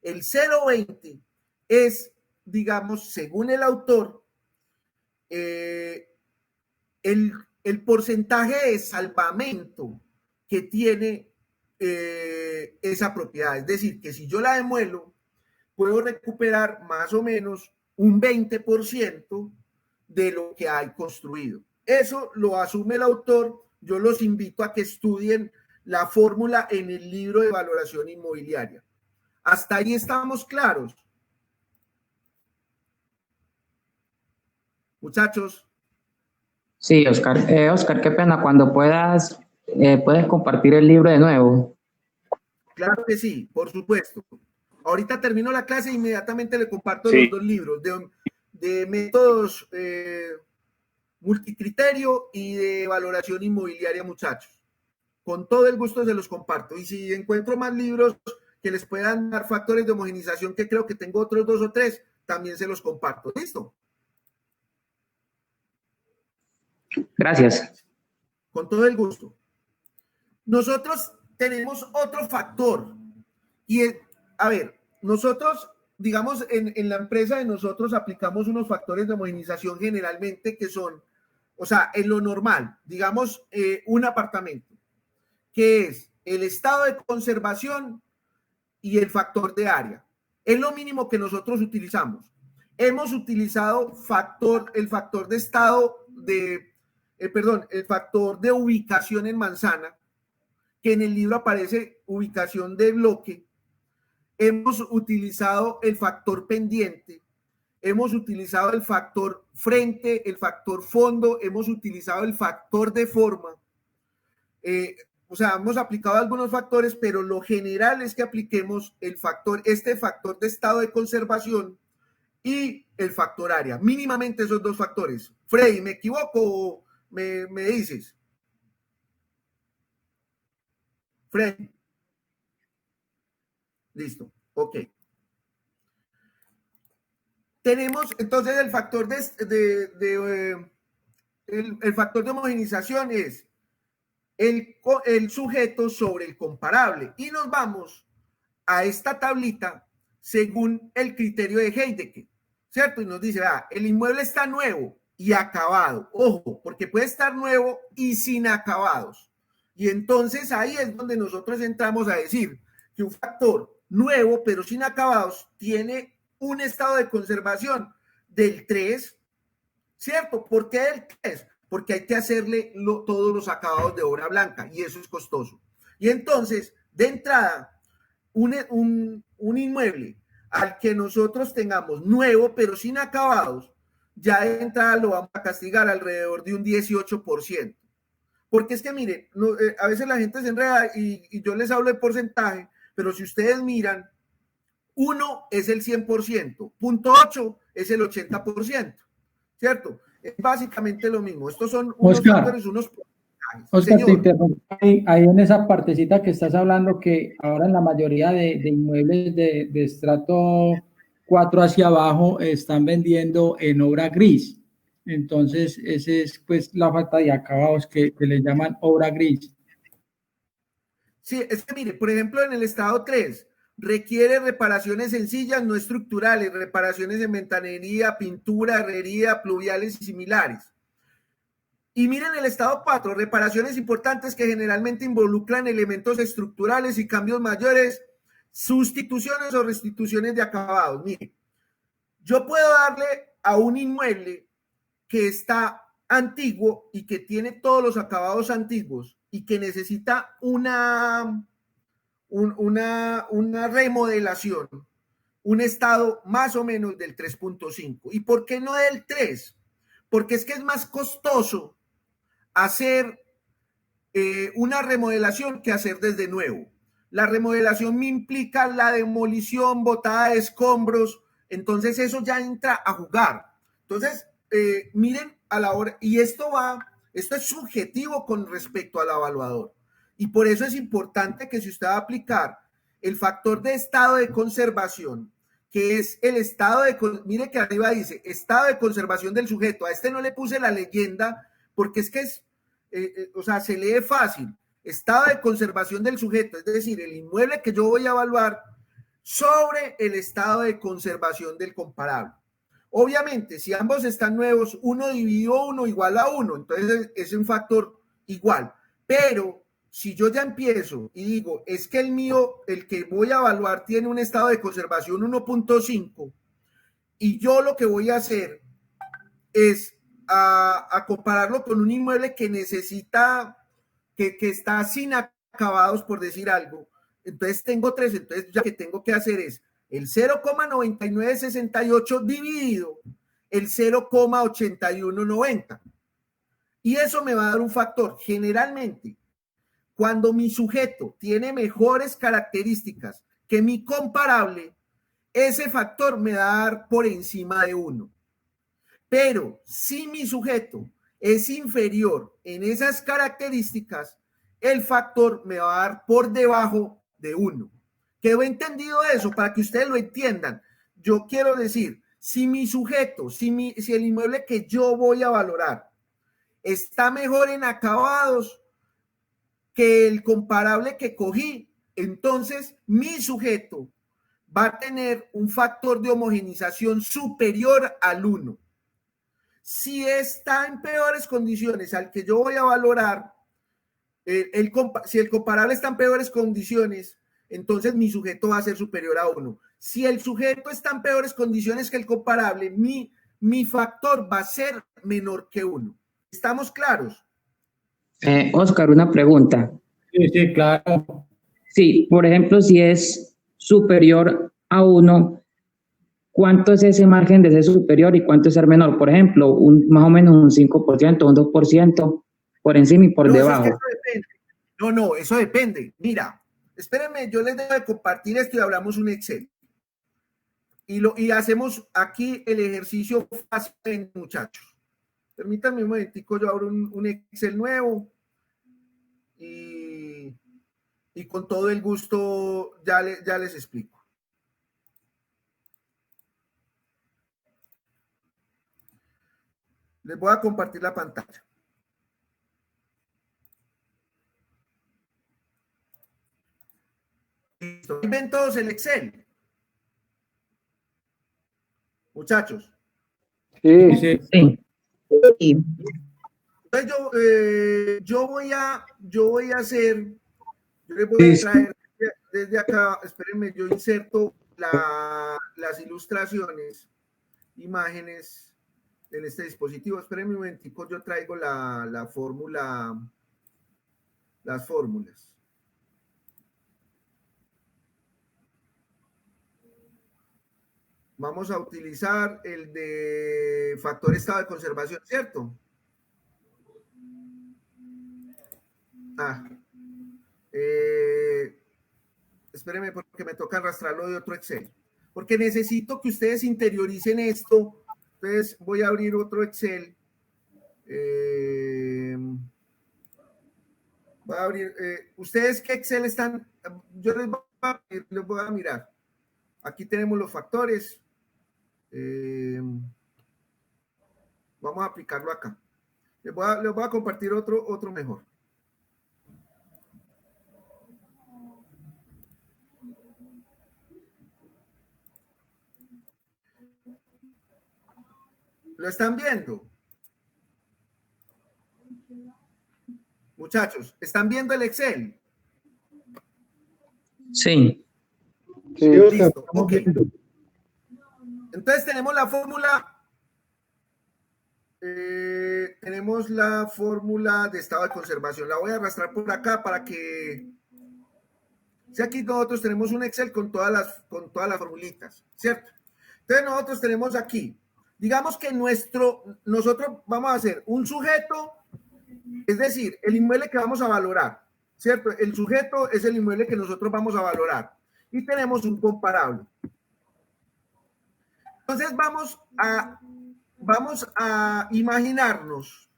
El 0.20 es, digamos, según el autor, el porcentaje de salvamento que tiene esa propiedad. Es decir, que si yo la demuelo, puedo recuperar más o menos un 20% de lo que hay construido. Eso lo asume el autor. Yo los invito a que estudien la fórmula en el libro de valoración inmobiliaria. Hasta ahí estamos claros. Muchachos. Sí, Oscar. Oscar, qué pena. Cuando puedas, ¿puedes compartir el libro de nuevo? Claro que sí, por supuesto. Ahorita termino la clase e inmediatamente le comparto Sí. los 2 libros de métodos multicriterio y de valoración inmobiliaria, muchachos. Con todo el gusto se los comparto. Y si encuentro más libros que les puedan dar factores de homogenización, que creo que tengo otros 2 o 3, también se los comparto. ¿Listo? Gracias. Con todo el gusto. Nosotros tenemos otro factor. Y a ver, nosotros, digamos, en la empresa de nosotros aplicamos unos factores de homogenización generalmente que son, o sea, en lo normal, digamos, un apartamento, que es el estado de conservación y el factor de área. Es lo mínimo que nosotros utilizamos. Hemos utilizado el factor de estado el factor de ubicación en manzana, que en el libro aparece ubicación de bloque. Hemos utilizado el factor pendiente, hemos utilizado el factor frente, el factor fondo, hemos utilizado el factor de forma. O sea, hemos aplicado algunos factores, pero lo general es que apliquemos este factor de estado de conservación y el factor área. Mínimamente esos 2 factores. Freddy, ¿me equivoco o me dices? Freddy. Listo, ok. Tenemos entonces el factor el factor de homogenización es el sujeto sobre el comparable. Y nos vamos a esta tablita según el criterio de Heidegger, ¿cierto? Y nos dice, el inmueble está nuevo y acabado. Ojo, porque puede estar nuevo y sin acabados. Y entonces ahí es donde nosotros entramos a decir que un factor nuevo pero sin acabados tiene un estado de conservación del 3, ¿cierto? ¿Por qué del 3? Porque hay que hacerle todos los acabados de obra blanca y eso es costoso. Y entonces, de entrada, un inmueble al que nosotros tengamos nuevo, pero sin acabados, ya de entrada lo vamos a castigar alrededor de un 18%. Porque es que, miren, a veces la gente se enreda y yo les hablo de porcentaje, pero si ustedes miran, 1 es el 100%, 0.8 es el 80%, ¿cierto? Es básicamente lo mismo. Estos son unos factores, unos porcentajes. Oscar, te interrumpo ahí en esa partecita que estás hablando, que ahora en la mayoría de inmuebles de estrato 4 hacia abajo están vendiendo en obra gris. Entonces, esa es pues la falta de acabados que le llaman obra gris. Sí, es que mire, por ejemplo, en el estado 3 requiere reparaciones sencillas, no estructurales, reparaciones en ventanería, pintura, herrería, pluviales y similares. Y miren el estado 4, reparaciones importantes que generalmente involucran elementos estructurales y cambios mayores, sustituciones o restituciones de acabados. Miren, yo puedo darle a un inmueble que está antiguo y que tiene todos los acabados antiguos y que necesita una remodelación, un estado más o menos del 3.5. ¿Y por qué no del 3? Porque es que es más costoso hacer una remodelación que hacer desde nuevo. La remodelación me implica la demolición, botada de escombros, entonces eso ya entra a jugar. Entonces, miren a la hora, y esto es subjetivo con respecto al evaluador. Y por eso es importante que si usted va a aplicar el factor de estado de conservación, que es el estado de, mire que arriba dice, estado de conservación del sujeto. A este no le puse la leyenda porque es que es, o sea, se lee fácil. Estado de conservación del sujeto, es decir, el inmueble que yo voy a evaluar sobre el estado de conservación del comparable. Obviamente, si ambos están nuevos, 1 dividido 1 igual a 1, entonces es un factor igual. Pero si yo ya empiezo y digo, es que el mío, el que voy a evaluar, tiene un estado de conservación 1.5 y yo lo que voy a hacer es a compararlo con un inmueble que necesita, que está sin acabados, por decir algo, entonces tengo 3, entonces ya que tengo que hacer es el 0,9968 dividido el 0,8190. Y eso me va a dar un factor. Generalmente, cuando mi sujeto tiene mejores características que mi comparable, ese factor me va a dar por encima de 1. Pero si mi sujeto es inferior en esas características, el factor me va a dar por debajo de 1. ¿Quedó entendido eso? Para que ustedes lo entiendan. Yo quiero decir, si mi sujeto, si el inmueble que yo voy a valorar está mejor en acabados que el comparable que cogí, entonces mi sujeto va a tener un factor de homogenización superior al 1. Si está en peores condiciones al que yo voy a valorar, si el comparable está en peores condiciones, entonces mi sujeto va a ser superior a 1. Si el sujeto está en peores condiciones que el comparable, mi factor va a ser menor que 1. ¿Estamos claros? Oscar, una pregunta. Sí, claro. Sí, por ejemplo, si es superior a 1, ¿cuánto es ese margen de ser superior y cuánto es ser menor? Por ejemplo, más o menos un 5%, un 2%, por encima y por debajo. Eso depende. No, eso depende. Mira, espérenme, yo les debo de compartir esto y hablamos un Excel. Y hacemos aquí el ejercicio fácil, muchachos. Permítanme un momentico, yo abro un Excel nuevo y con todo el gusto ya les explico. Les voy a compartir la pantalla. Listo. ¿Ven todos el Excel? Muchachos. Sí. Entonces yo voy a hacer, yo les voy a traer desde acá, espérenme, yo inserto las ilustraciones, imágenes en este dispositivo. Espérenme un momentico, yo traigo la fórmula, las fórmulas. Vamos a utilizar el de factor estado de conservación, ¿cierto? Espérenme porque me toca arrastrarlo de otro Excel. Porque necesito que ustedes interioricen esto. Entonces voy a abrir otro Excel. Voy a abrir. ¿Ustedes qué Excel están? Yo les voy a mirar. Aquí tenemos los factores. Vamos a aplicarlo acá. Les voy a compartir otro mejor. ¿Lo están viendo? Muchachos, ¿están viendo el Excel? Sí. Sí, listo. Ok. Entonces tenemos la fórmula. Tenemos la fórmula de estado de conservación. La voy a arrastrar por acá para que... Si aquí nosotros tenemos un Excel con todas las formulitas, ¿cierto? Entonces nosotros tenemos aquí, digamos que nosotros vamos a hacer un sujeto, es decir, el inmueble que vamos a valorar, ¿cierto? El sujeto es el inmueble que nosotros vamos a valorar. Y tenemos un comparable. Entonces vamos a imaginarnos.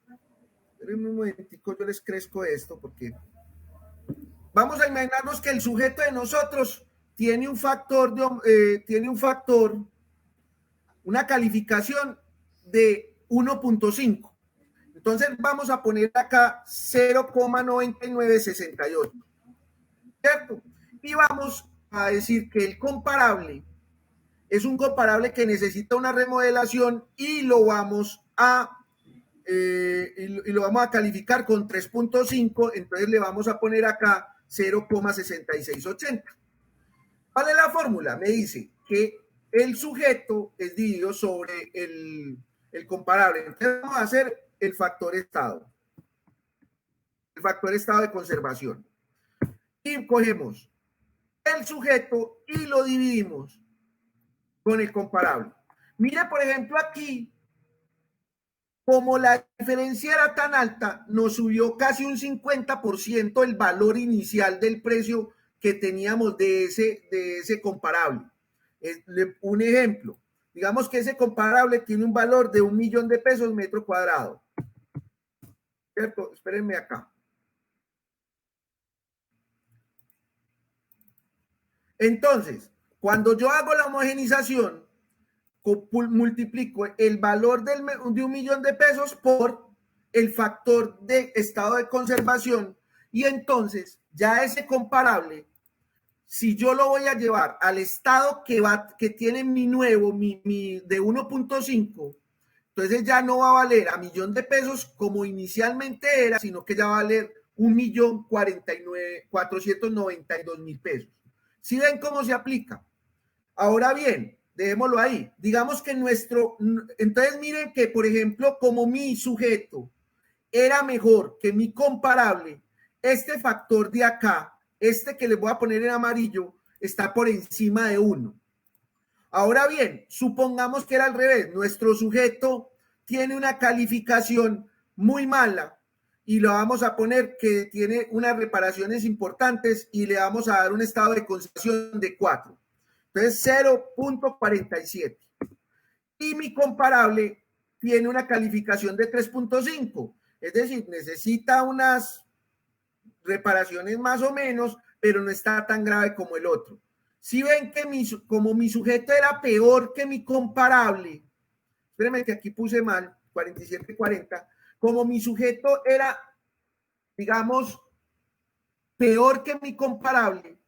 Esperen un momentico, yo les crezco esto porque vamos a imaginarnos que el sujeto de nosotros tiene un factor, una calificación de 1.5. Entonces vamos a poner acá 0,9968, ¿cierto? Y vamos a decir que el comparable es un comparable que necesita una remodelación y lo vamos a calificar con 3.5, entonces le vamos a poner acá 0,6680. ¿Cuál es la fórmula? Me dice que el sujeto es dividido sobre el comparable. Entonces vamos a hacer el factor estado. El factor estado de conservación. Y cogemos el sujeto y lo dividimos con el comparable. Mire, por ejemplo, aquí, como la diferencia era tan alta, nos subió casi un 50% el valor inicial del precio que teníamos de ese comparable. Un ejemplo, digamos que ese comparable tiene un valor de $1.000.000 metro cuadrado. ¿Cierto? Espérenme acá. Entonces, cuando yo hago la homogenización, multiplico el valor de $1.000.000 por el factor de estado de conservación y entonces ya ese comparable, si yo lo voy a llevar al estado que tiene mi nuevo, mi de 1.5, entonces ya no va a valer a $1.000.000 como inicialmente era, sino que ya va a valer $1.492.000. ¿Sí ven cómo se aplica? Ahora bien, dejémoslo ahí. Digamos que entonces miren que, por ejemplo, como mi sujeto era mejor que mi comparable, este factor de acá, este que les voy a poner en amarillo, está por encima de 1. Ahora bien, supongamos que era al revés. Nuestro sujeto tiene una calificación muy mala y lo vamos a poner que tiene unas reparaciones importantes y le vamos a dar un estado de conservación de 4. Entonces 0.47. Y mi comparable tiene una calificación de 3.5. Es decir, necesita unas reparaciones más o menos, pero no está tan grave como el otro. Si ven que como mi sujeto era peor que mi comparable, espérenme que aquí puse mal, 47.40, como mi sujeto era, digamos, peor que mi comparable,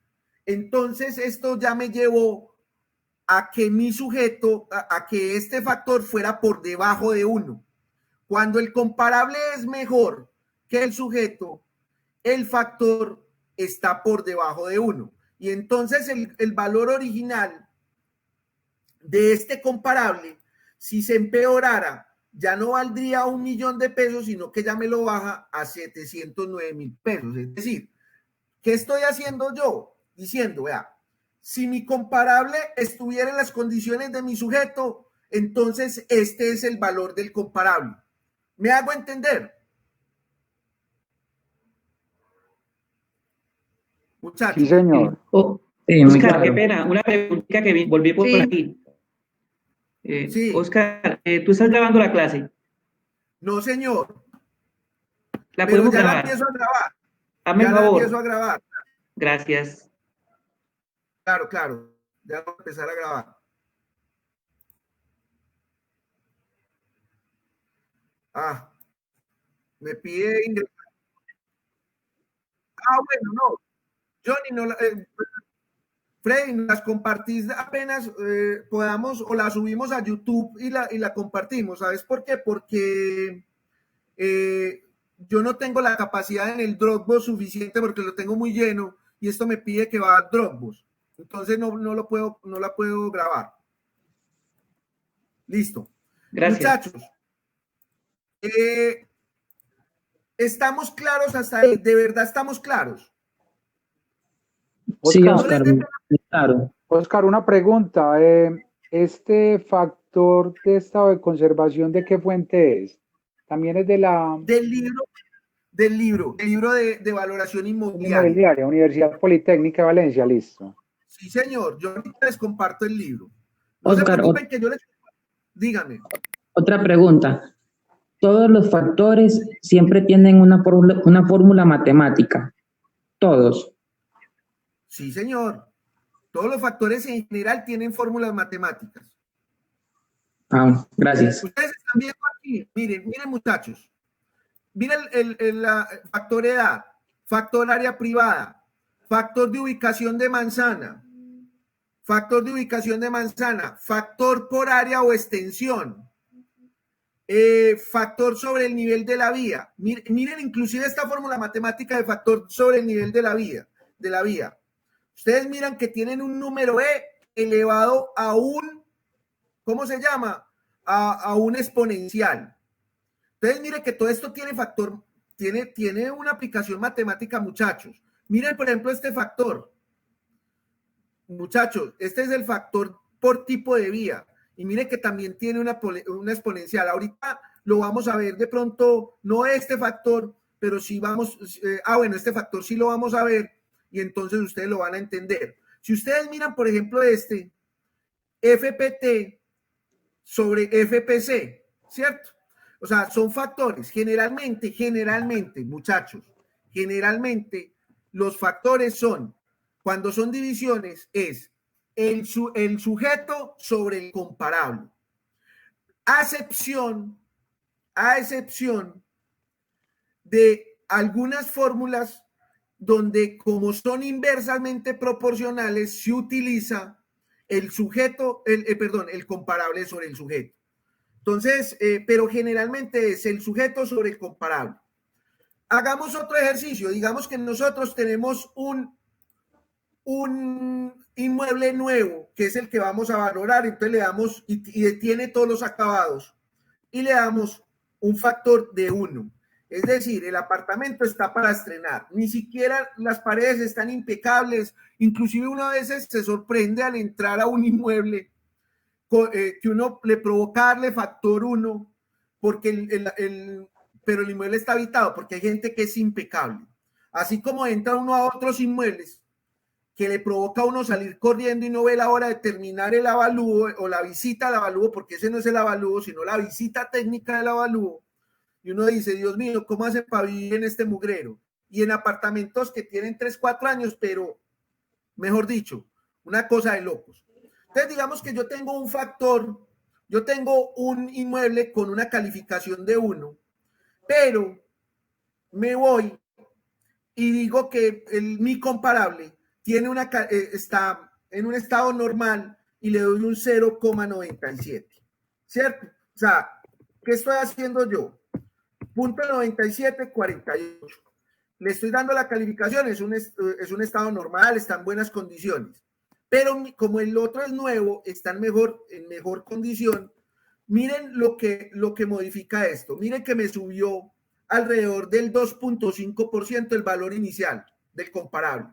entonces esto ya me llevó a que mi sujeto, a que este factor fuera por debajo de 1. Cuando el comparable es mejor que el sujeto, el factor está por debajo de 1. Y entonces el valor original de este comparable, si se empeorara, ya no valdría $1.000.000, sino que ya me lo baja a $709.000. Es decir, ¿qué estoy haciendo yo? Diciendo, vea, si mi comparable estuviera en las condiciones de mi sujeto, entonces este es el valor del comparable. ¿Me hago entender? Muchachos. Sí, señor. Oscar, qué pena, una pregunta que volví por aquí. Sí. Oscar, ¿tú estás grabando la clase? No, señor. ¿La Pero podemos ya grabar? la empiezo a grabar. Hazme el Ya la favor. empiezo a grabar. Gracias. Claro, claro. Ya voy a empezar a grabar. Ah, me pide ingresar. Ah, bueno, no. Johnny, no, Freddy, las compartís apenas podamos o la subimos a YouTube y la compartimos. ¿Sabes por qué? Porque yo no tengo la capacidad en el Dropbox suficiente porque lo tengo muy lleno y esto me pide que va a Dropbox. Entonces no la puedo grabar. Listo. Gracias. Muchachos, ¿estamos claros hasta ahí? ¿De verdad estamos claros? Sí, Oscar, Oscar, claro. Oscar, una pregunta. ¿Este factor de estado de conservación de qué fuente es? ¿También es de la... Del libro de valoración inmobiliaria. Inmobiliaria, Universidad Politécnica de Valencia, listo. Sí, señor. Yo ahorita les comparto el libro. No Oscar, se preocupen que yo les... Dígame. Otra pregunta. Todos los factores siempre tienen una fórmula matemática. Todos. Sí, señor. Todos los factores en general tienen fórmulas matemáticas. Ah, gracias. Ustedes están viendo aquí. Miren, muchachos. Miren el factor edad, factor área privada, factor de ubicación de manzana, factor por área o extensión, factor sobre el nivel de la vía. Miren inclusive esta fórmula matemática de factor sobre el nivel de la vía. Ustedes miran que tienen un número E elevado a un, ¿cómo se llama? A un exponencial. Entonces, mire que todo esto tiene factor, tiene una aplicación matemática, muchachos. Miren, por ejemplo, este factor. Muchachos, este es el factor por tipo de vía. Y mire que también tiene una exponencial. Ahorita lo vamos a ver de pronto, no este factor, pero sí vamos, este factor sí lo vamos a ver y entonces ustedes lo van a entender. Si ustedes miran, por ejemplo, este, FPT sobre FPC, ¿cierto? O sea, son factores. Generalmente, muchachos, generalmente los factores son, cuando son divisiones, es el sujeto sobre el comparable. A excepción de algunas fórmulas donde, como son inversamente proporcionales, se utiliza el sujeto, el comparable sobre el sujeto. Entonces, pero generalmente es el sujeto sobre el comparable. Hagamos otro ejercicio. Digamos que nosotros tenemos un inmueble nuevo, que es el que vamos a valorar. Entonces le damos, y tiene todos los acabados, y le damos un factor de 1. Es decir, el apartamento está para estrenar. Ni siquiera las paredes están impecables. Inclusive uno a veces se sorprende al entrar a un inmueble que uno le provoca darle factor 1 porque pero el inmueble está habitado, porque hay gente que es impecable. Así como entra uno a otros inmuebles que le provoca a uno salir corriendo y no ve la hora de terminar el avalúo o la visita al avalúo, porque ese no es el avalúo, sino la visita técnica del avalúo. Y uno dice, Dios mío, ¿cómo hacen para vivir en este mugrero? Y en apartamentos que tienen 3, 4 años, pero, mejor dicho, una cosa de locos. Entonces, digamos que yo tengo un factor, yo tengo un inmueble con una calificación de 1, pero me voy y digo que mi comparable tiene está en un estado normal y le doy un 0,97, ¿cierto? O sea, ¿qué estoy haciendo yo? Punto 97, 48. Le estoy dando la calificación, es un estado normal, está en buenas condiciones. Pero como el otro es nuevo, está en mejor condición. Miren lo que modifica esto. Miren que me subió alrededor del 2.5% el valor inicial del comparable.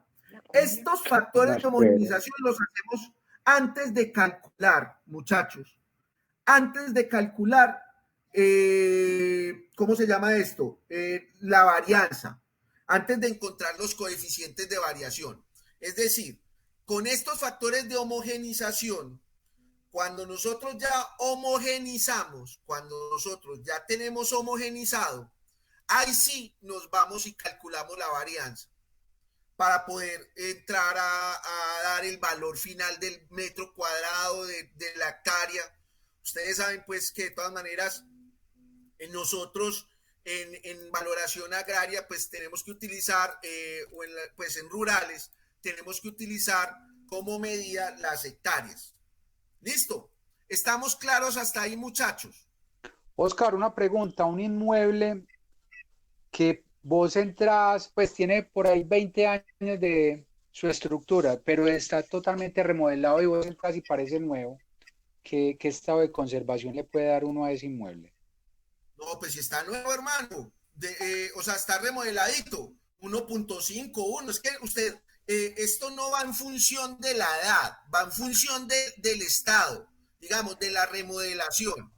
Estos factores de Espera. homogenización los hacemos antes de calcular, muchachos. Antes de calcular, ¿cómo se llama esto? La varianza. Antes de encontrar los coeficientes de variación. Es decir, con estos factores de homogenización, cuando nosotros ya homogenizamos, cuando nosotros ya tenemos homogenizado, ahí sí nos vamos y calculamos la varianza para poder entrar a dar el valor final del metro cuadrado de la hectárea. Ustedes saben pues que de todas maneras nosotros en valoración agraria pues tenemos que utilizar, pues en rurales, tenemos que utilizar como medida las hectáreas. ¿Listo? ¿Estamos claros hasta ahí, muchachos? Oscar, una pregunta, un inmueble que vos entras, pues tiene por ahí 20 años de su estructura, pero está totalmente remodelado y vos entras y parece nuevo. ¿Qué estado de conservación le puede dar uno a ese inmueble? No, pues si está nuevo, hermano, o sea, está remodeladito, 1.5, 1, es que usted, esto no va en función de la edad, va en función del estado, digamos, de la remodelación.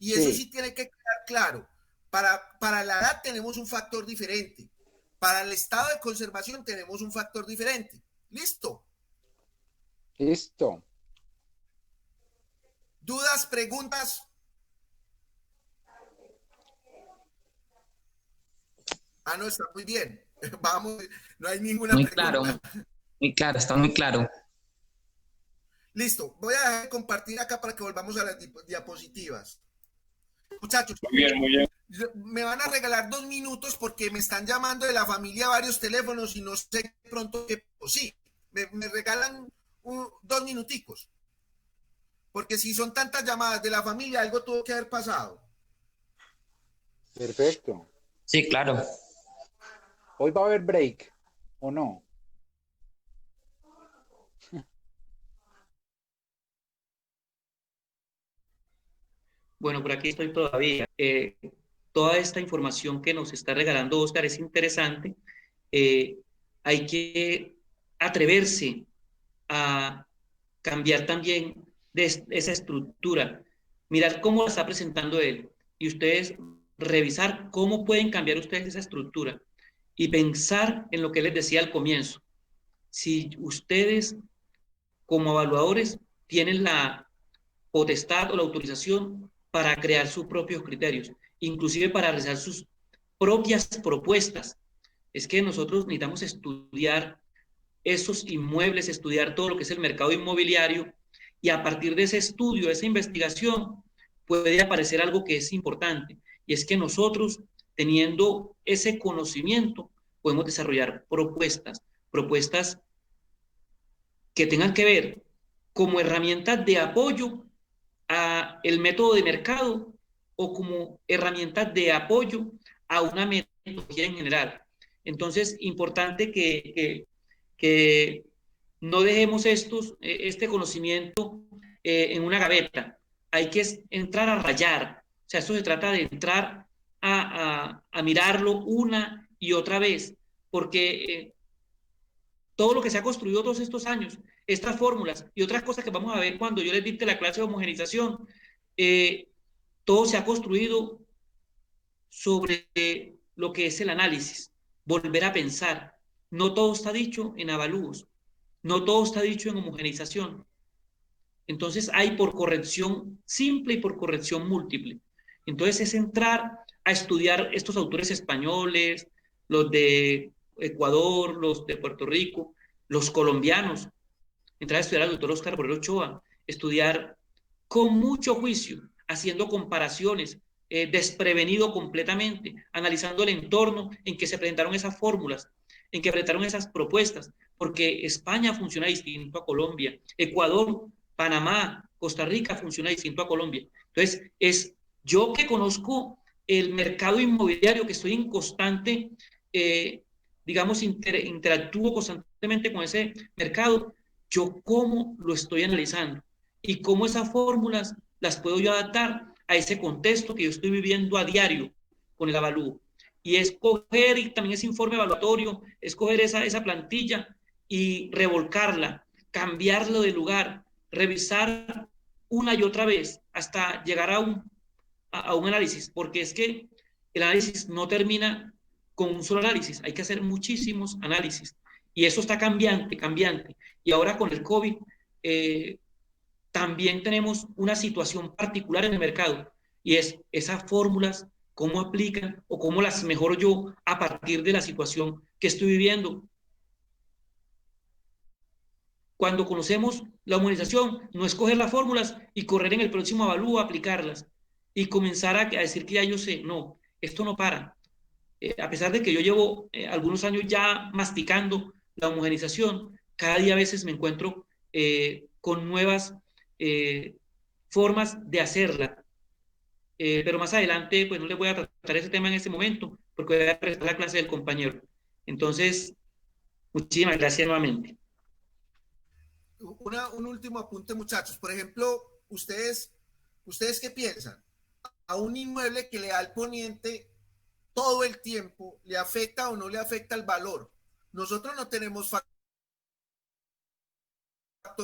Y eso sí tiene que quedar claro. Para la edad tenemos un factor diferente. Para el estado de conservación tenemos un factor diferente. ¿Listo? Listo. ¿Dudas, preguntas? Ah, no, está muy bien. Vamos, no hay ninguna Muy pregunta. claro, muy claro, está muy claro. Listo, voy a dejar de compartir acá para que volvamos a las diapositivas. Muchachos, muy bien. Me van a regalar 2 minutos porque me están llamando de la familia varios teléfonos y no sé pronto qué. Sí, me regalan 2 minuticos. Porque si son tantas llamadas de la familia, algo tuvo que haber pasado. Perfecto. Sí, claro. ¿Hoy va a haber break o no? Bueno, por aquí estoy todavía. Toda esta información que nos está regalando Oscar es interesante. Hay que atreverse a cambiar también de esa estructura, mirar cómo la está presentando él y ustedes revisar cómo pueden cambiar ustedes esa estructura y pensar en lo que les decía al comienzo. Si ustedes como evaluadores tienen la potestad o la autorización para crear sus propios criterios, inclusive para realizar sus propias propuestas. Es que nosotros necesitamos estudiar esos inmuebles, estudiar todo lo que es el mercado inmobiliario y a partir de ese estudio, de esa investigación, puede aparecer algo que es importante y es que nosotros, teniendo ese conocimiento, podemos desarrollar propuestas que tengan que ver como herramientas de apoyo a el método de mercado o como herramientas de apoyo a una metodología en general. Entonces, importante que no dejemos este conocimiento en una gaveta. Hay que entrar a rayar. O sea, esto se trata de entrar a mirarlo una y otra vez, porque todo lo que se ha construido todos estos años, estas fórmulas y otras cosas que vamos a ver cuando yo les dicte la clase de homogenización, todo se ha construido sobre lo que es el análisis, volver a pensar. No todo está dicho en avalúos, no todo está dicho en homogenización. Entonces hay por corrección simple y por corrección múltiple. Entonces es entrar a estudiar estos autores españoles, los de Ecuador, los de Puerto Rico, los colombianos, entrar a estudiar al doctor Oscar Borrero Ochoa, estudiar con mucho juicio, haciendo comparaciones, desprevenido completamente, analizando el entorno en que se presentaron esas fórmulas, en que presentaron esas propuestas, porque España funciona distinto a Colombia, Ecuador, Panamá, Costa Rica funciona distinto a Colombia. Entonces, es yo que conozco el mercado inmobiliario, que estoy en constante, digamos, interactúo constantemente con ese mercado, yo cómo lo estoy analizando y cómo esas fórmulas las puedo yo adaptar a ese contexto que yo estoy viviendo a diario con el avalúo. Y escoger y también ese informe evaluatorio, escoger esa plantilla y revolcarla, cambiarlo de lugar, revisar una y otra vez hasta llegar a un análisis, porque es que el análisis no termina con un solo análisis, hay que hacer muchísimos análisis y eso está cambiante, cambiante. Y ahora con el COVID también tenemos una situación particular en el mercado y es esas fórmulas, cómo aplican o cómo las mejoro yo a partir de la situación que estoy viviendo. Cuando conocemos la humanización, no es coger las fórmulas y correr en el próximo avalúo a aplicarlas y comenzar a decir que ya yo sé. No, esto no para. A pesar de que yo llevo algunos años ya masticando la homogenización, cada día a veces me encuentro con nuevas formas de hacerla. Pero más adelante, pues no les voy a tratar ese tema en este momento, porque voy a prestar la clase del compañero. Entonces, muchísimas gracias nuevamente. Un último apunte, muchachos. Por ejemplo, ¿ustedes qué piensan? A un inmueble que le da el poniente todo el tiempo, ¿le afecta o no le afecta el valor? Nosotros no tenemos factor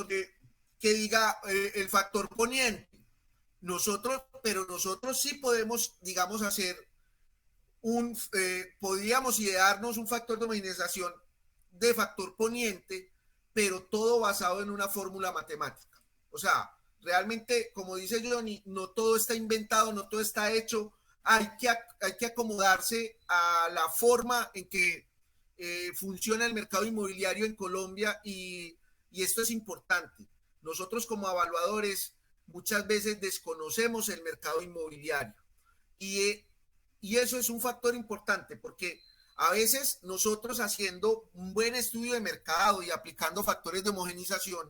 que diga el factor poniente. Pero nosotros sí podemos, digamos, hacer podríamos idearnos un factor de homogenización de factor poniente, pero todo basado en una fórmula matemática. O sea, realmente, como dice Johnny, no todo está inventado, no todo está hecho. Hay que acomodarse a la forma en que funciona el mercado inmobiliario en Colombia y esto es importante. Nosotros como evaluadores muchas veces desconocemos el mercado inmobiliario y eso es un factor importante porque a veces nosotros haciendo un buen estudio de mercado y aplicando factores de homogenización,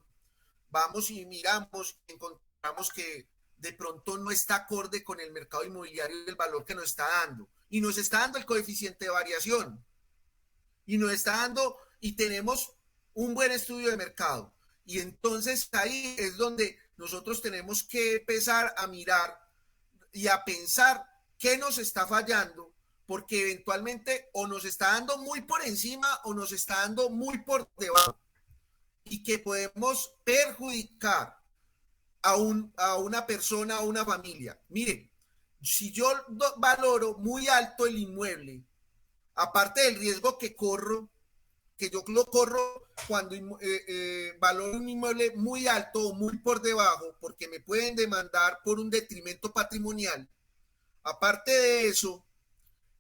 vamos y miramos y encontramos que de pronto no está acorde con el mercado inmobiliario y el valor que nos está dando. Y nos está dando el coeficiente de variación. Y nos está dando, y tenemos un buen estudio de mercado. Y entonces ahí es donde nosotros tenemos que empezar a mirar y a pensar qué nos está fallando, porque eventualmente o nos está dando muy por encima o nos está dando muy por debajo. Y que podemos perjudicar a una persona, a una familia. Miren, si yo valoro muy alto el inmueble, aparte del riesgo que corro, que yo lo corro cuando valoro un inmueble muy alto o muy por debajo, porque me pueden demandar por un detrimento patrimonial. Aparte de eso,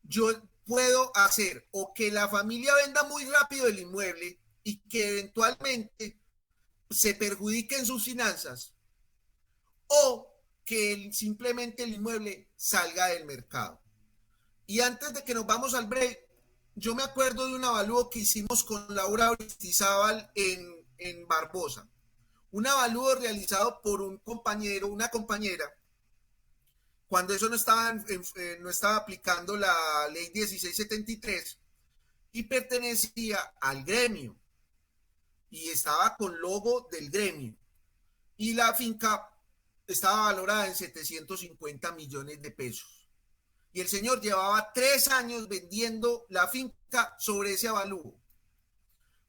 yo puedo hacer o que la familia venda muy rápido el inmueble y que eventualmente se perjudiquen sus finanzas, o que simplemente el inmueble salga del mercado. Y antes de que nos vamos al break, yo me acuerdo de un avalúo que hicimos con Laura Oristizábal en Barbosa. Un avalúo realizado por un compañero, una compañera, cuando eso no estaba aplicando la ley 1673 y pertenecía al gremio y estaba con logo del gremio. Y la finca estaba valorada en 750 millones de pesos. Y el señor llevaba 3 años vendiendo la finca sobre ese avalúo.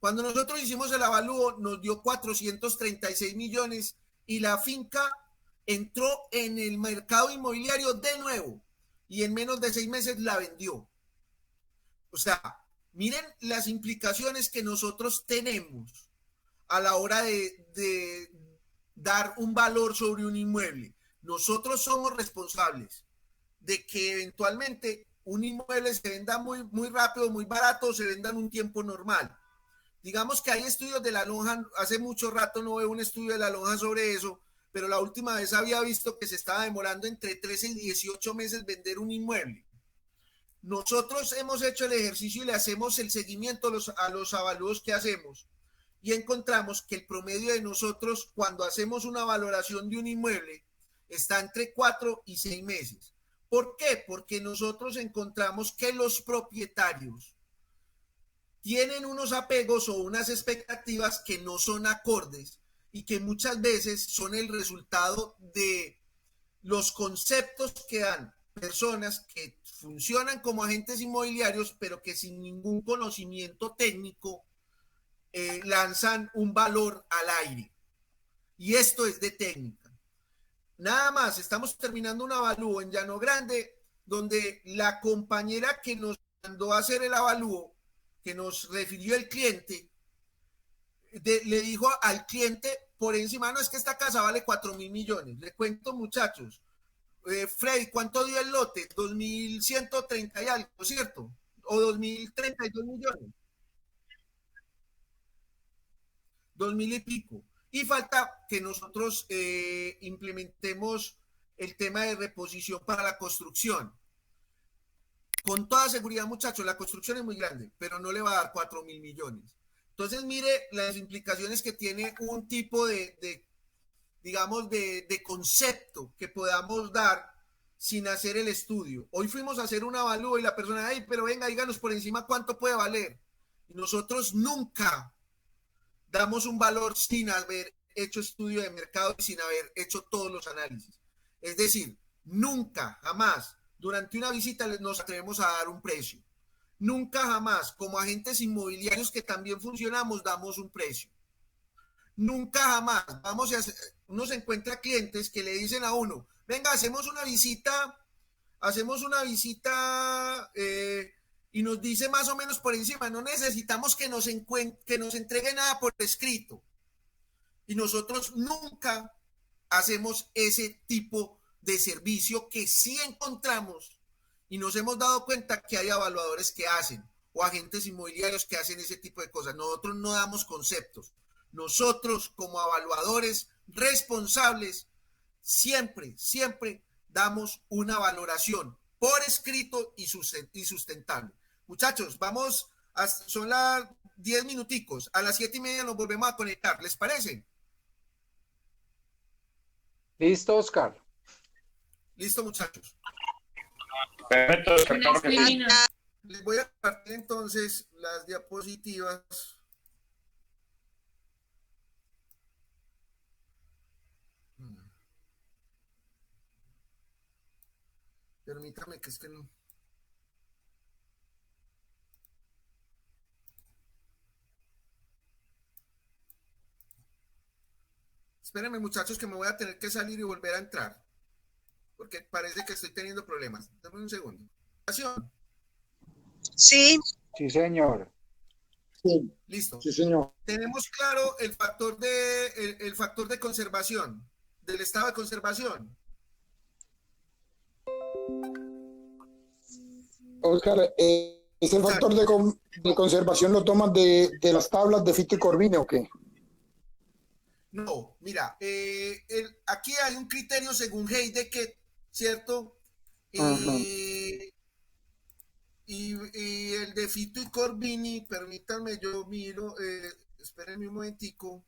Cuando nosotros hicimos el avalúo, nos dio 436 millones y la finca entró en el mercado inmobiliario de nuevo y en menos de 6 meses la vendió. O sea, miren las implicaciones que nosotros tenemos a la hora de dar un valor sobre un inmueble. Nosotros somos responsables de que eventualmente un inmueble se venda muy, muy rápido, muy barato, o se venda en un tiempo normal. Digamos que hay estudios de la lonja, hace mucho rato no veo un estudio de la lonja sobre eso, pero la última vez había visto que se estaba demorando entre 13 y 18 meses vender un inmueble. Nosotros hemos hecho el ejercicio y le hacemos el seguimiento a los avalúos que hacemos y encontramos que el promedio de nosotros cuando hacemos una valoración de un inmueble está entre 4 y 6 meses. ¿Por qué? Porque nosotros encontramos que los propietarios tienen unos apegos o unas expectativas que no son acordes y que muchas veces son el resultado de los conceptos que dan personas que funcionan como agentes inmobiliarios, pero que sin ningún conocimiento técnico lanzan un valor al aire. Y esto es de técnica. Nada más, estamos terminando un avalúo en Llano Grande, donde la compañera que nos mandó a hacer el avalúo, que nos refirió el cliente, le dijo al cliente por encima, no, es que esta casa vale 4.000 millones. Le cuento, muchachos. Freddy, ¿cuánto dio el lote? 2.130 y algo, ¿cierto? O 2.032 millones. 2.000 y pico. Y falta que nosotros implementemos el tema de reposición para la construcción. Con toda seguridad, muchachos, la construcción es muy grande, pero no le va a dar 4.000 millones. Entonces, mire las implicaciones que tiene un tipo digamos, de concepto que podamos dar sin hacer el estudio. Hoy fuimos a hacer un avalúo y la persona, ay, pero venga, díganos por encima cuánto puede valer. Y nosotros nunca damos un valor sin haber hecho estudio de mercado y sin haber hecho todos los análisis. Es decir, nunca, jamás, durante una visita nos atrevemos a dar un precio. Nunca, jamás, como agentes inmobiliarios que también funcionamos, damos un precio. Nunca, jamás, uno se encuentra clientes que le dicen a uno, venga, hacemos una visita y nos dice más o menos por encima, no necesitamos que nos entregue nada por escrito. Y nosotros nunca hacemos ese tipo de servicio que sí encontramos y nos hemos dado cuenta que hay evaluadores que hacen o agentes inmobiliarios que hacen ese tipo de cosas. Nosotros no damos conceptos. Nosotros como evaluadores responsables siempre damos una valoración por escrito y sustentable. Muchachos, son las 10 minuticos. A las 7:30 nos volvemos a conectar. ¿Les parece? Listo, Oscar. Listo, muchachos. Perfecto, doctor. Les voy a compartir entonces las diapositivas. Permítame que es que no. Espérenme, muchachos, que me voy a tener que salir y volver a entrar. Porque parece que estoy teniendo problemas. Dame un segundo. Sí. Sí, señor. Sí. Listo. Sí, señor. Tenemos claro el factor de conservación, del estado de conservación. Oscar, ¿ese factor de conservación lo tomas de las tablas de Fitto y Corbini o qué? No, mira, aquí hay un criterio según Heidegger, ¿cierto? Y el de Fitto y Corbini, permítanme, yo miro, espérenme un momentico.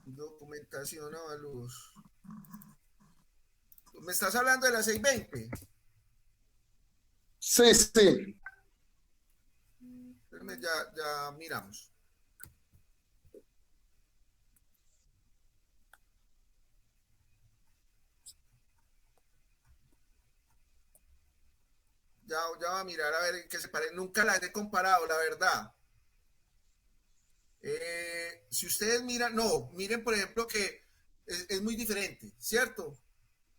Documentación, avalúos. ¿Me estás hablando de la 620? Sí. Espérenme, ya miramos. Ya va a mirar a ver qué se parece. Nunca las he comparado, la verdad. Si ustedes miran, miren por ejemplo que es muy diferente, ¿cierto?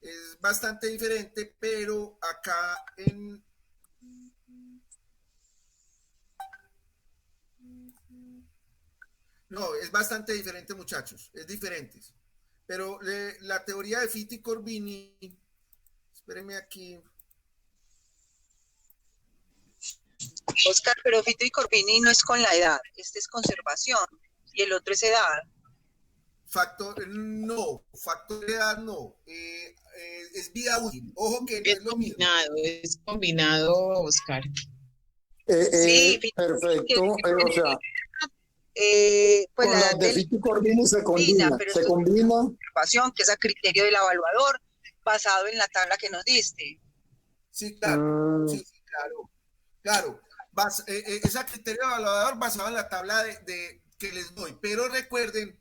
Es bastante diferente, pero acá no, es bastante diferente, muchachos, es diferente. Pero la teoría de Fitto y Corbini, espérenme aquí. Oscar, pero Fitto y Corbini no es con la edad, este es conservación y el otro es edad. Factor de edad no, es vida útil. Ojo que no es lo mismo. Es combinado, Oscar. Sí, perfecto, o sea, pues con la las de Fitto y Corbini se combina, conservación, que es a criterio del evaluador, basado en la tabla que nos diste. Sí, claro, sí, claro. Ese criterio evaluador basado en la tabla que les doy, pero recuerden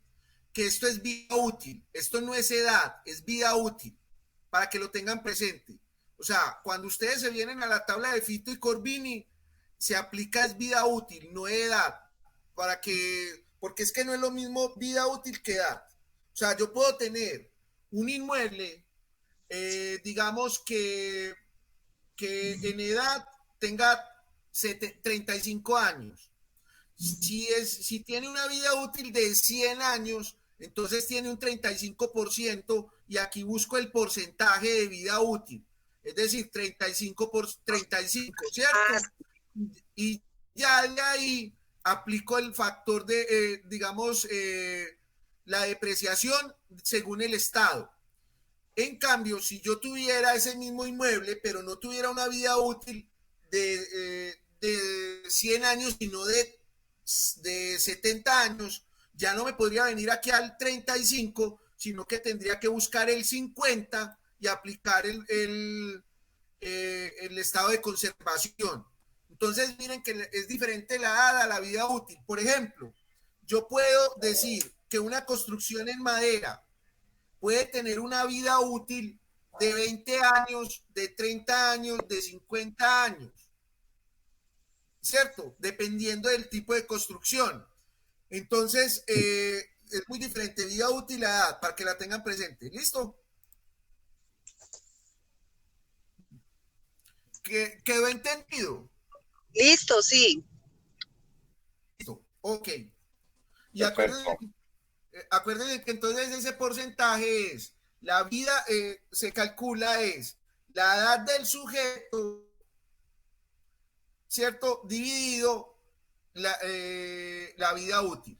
que esto es vida útil, esto no es edad, es vida útil, para que lo tengan presente. O sea, cuando ustedes se vienen a la tabla de Fitto y Corbini, se aplica es vida útil, no edad. porque es que no es lo mismo vida útil que edad. O sea, yo puedo tener un inmueble, digamos que en edad tenga 35 años. Si tiene una vida útil de 100 años, entonces tiene un 35% y aquí busco el porcentaje de vida útil, es decir, 35 por 35, ¿cierto? Y ya de ahí aplico el factor de, digamos, la depreciación según el estado. En cambio, si yo tuviera ese mismo inmueble, pero no tuviera una vida útil de 100 años, sino de 70 años, ya no me podría venir aquí al 35, sino que tendría que buscar el 50 y aplicar el estado de conservación. Entonces, miren que es diferente la edad a la vida útil. Por ejemplo, yo puedo decir que una construcción en madera puede tener una vida útil de 20 años, de 30 años, de 50 años, ¿cierto? Dependiendo del tipo de construcción. Entonces, es muy diferente vida útil a edad, para que la tengan presente. ¿Listo? ¿Quedó entendido? Listo, sí. Listo, ok. Y acuérdense que entonces ese porcentaje es, la vida se calcula es la edad del sujeto, ¿cierto? Dividido la vida útil,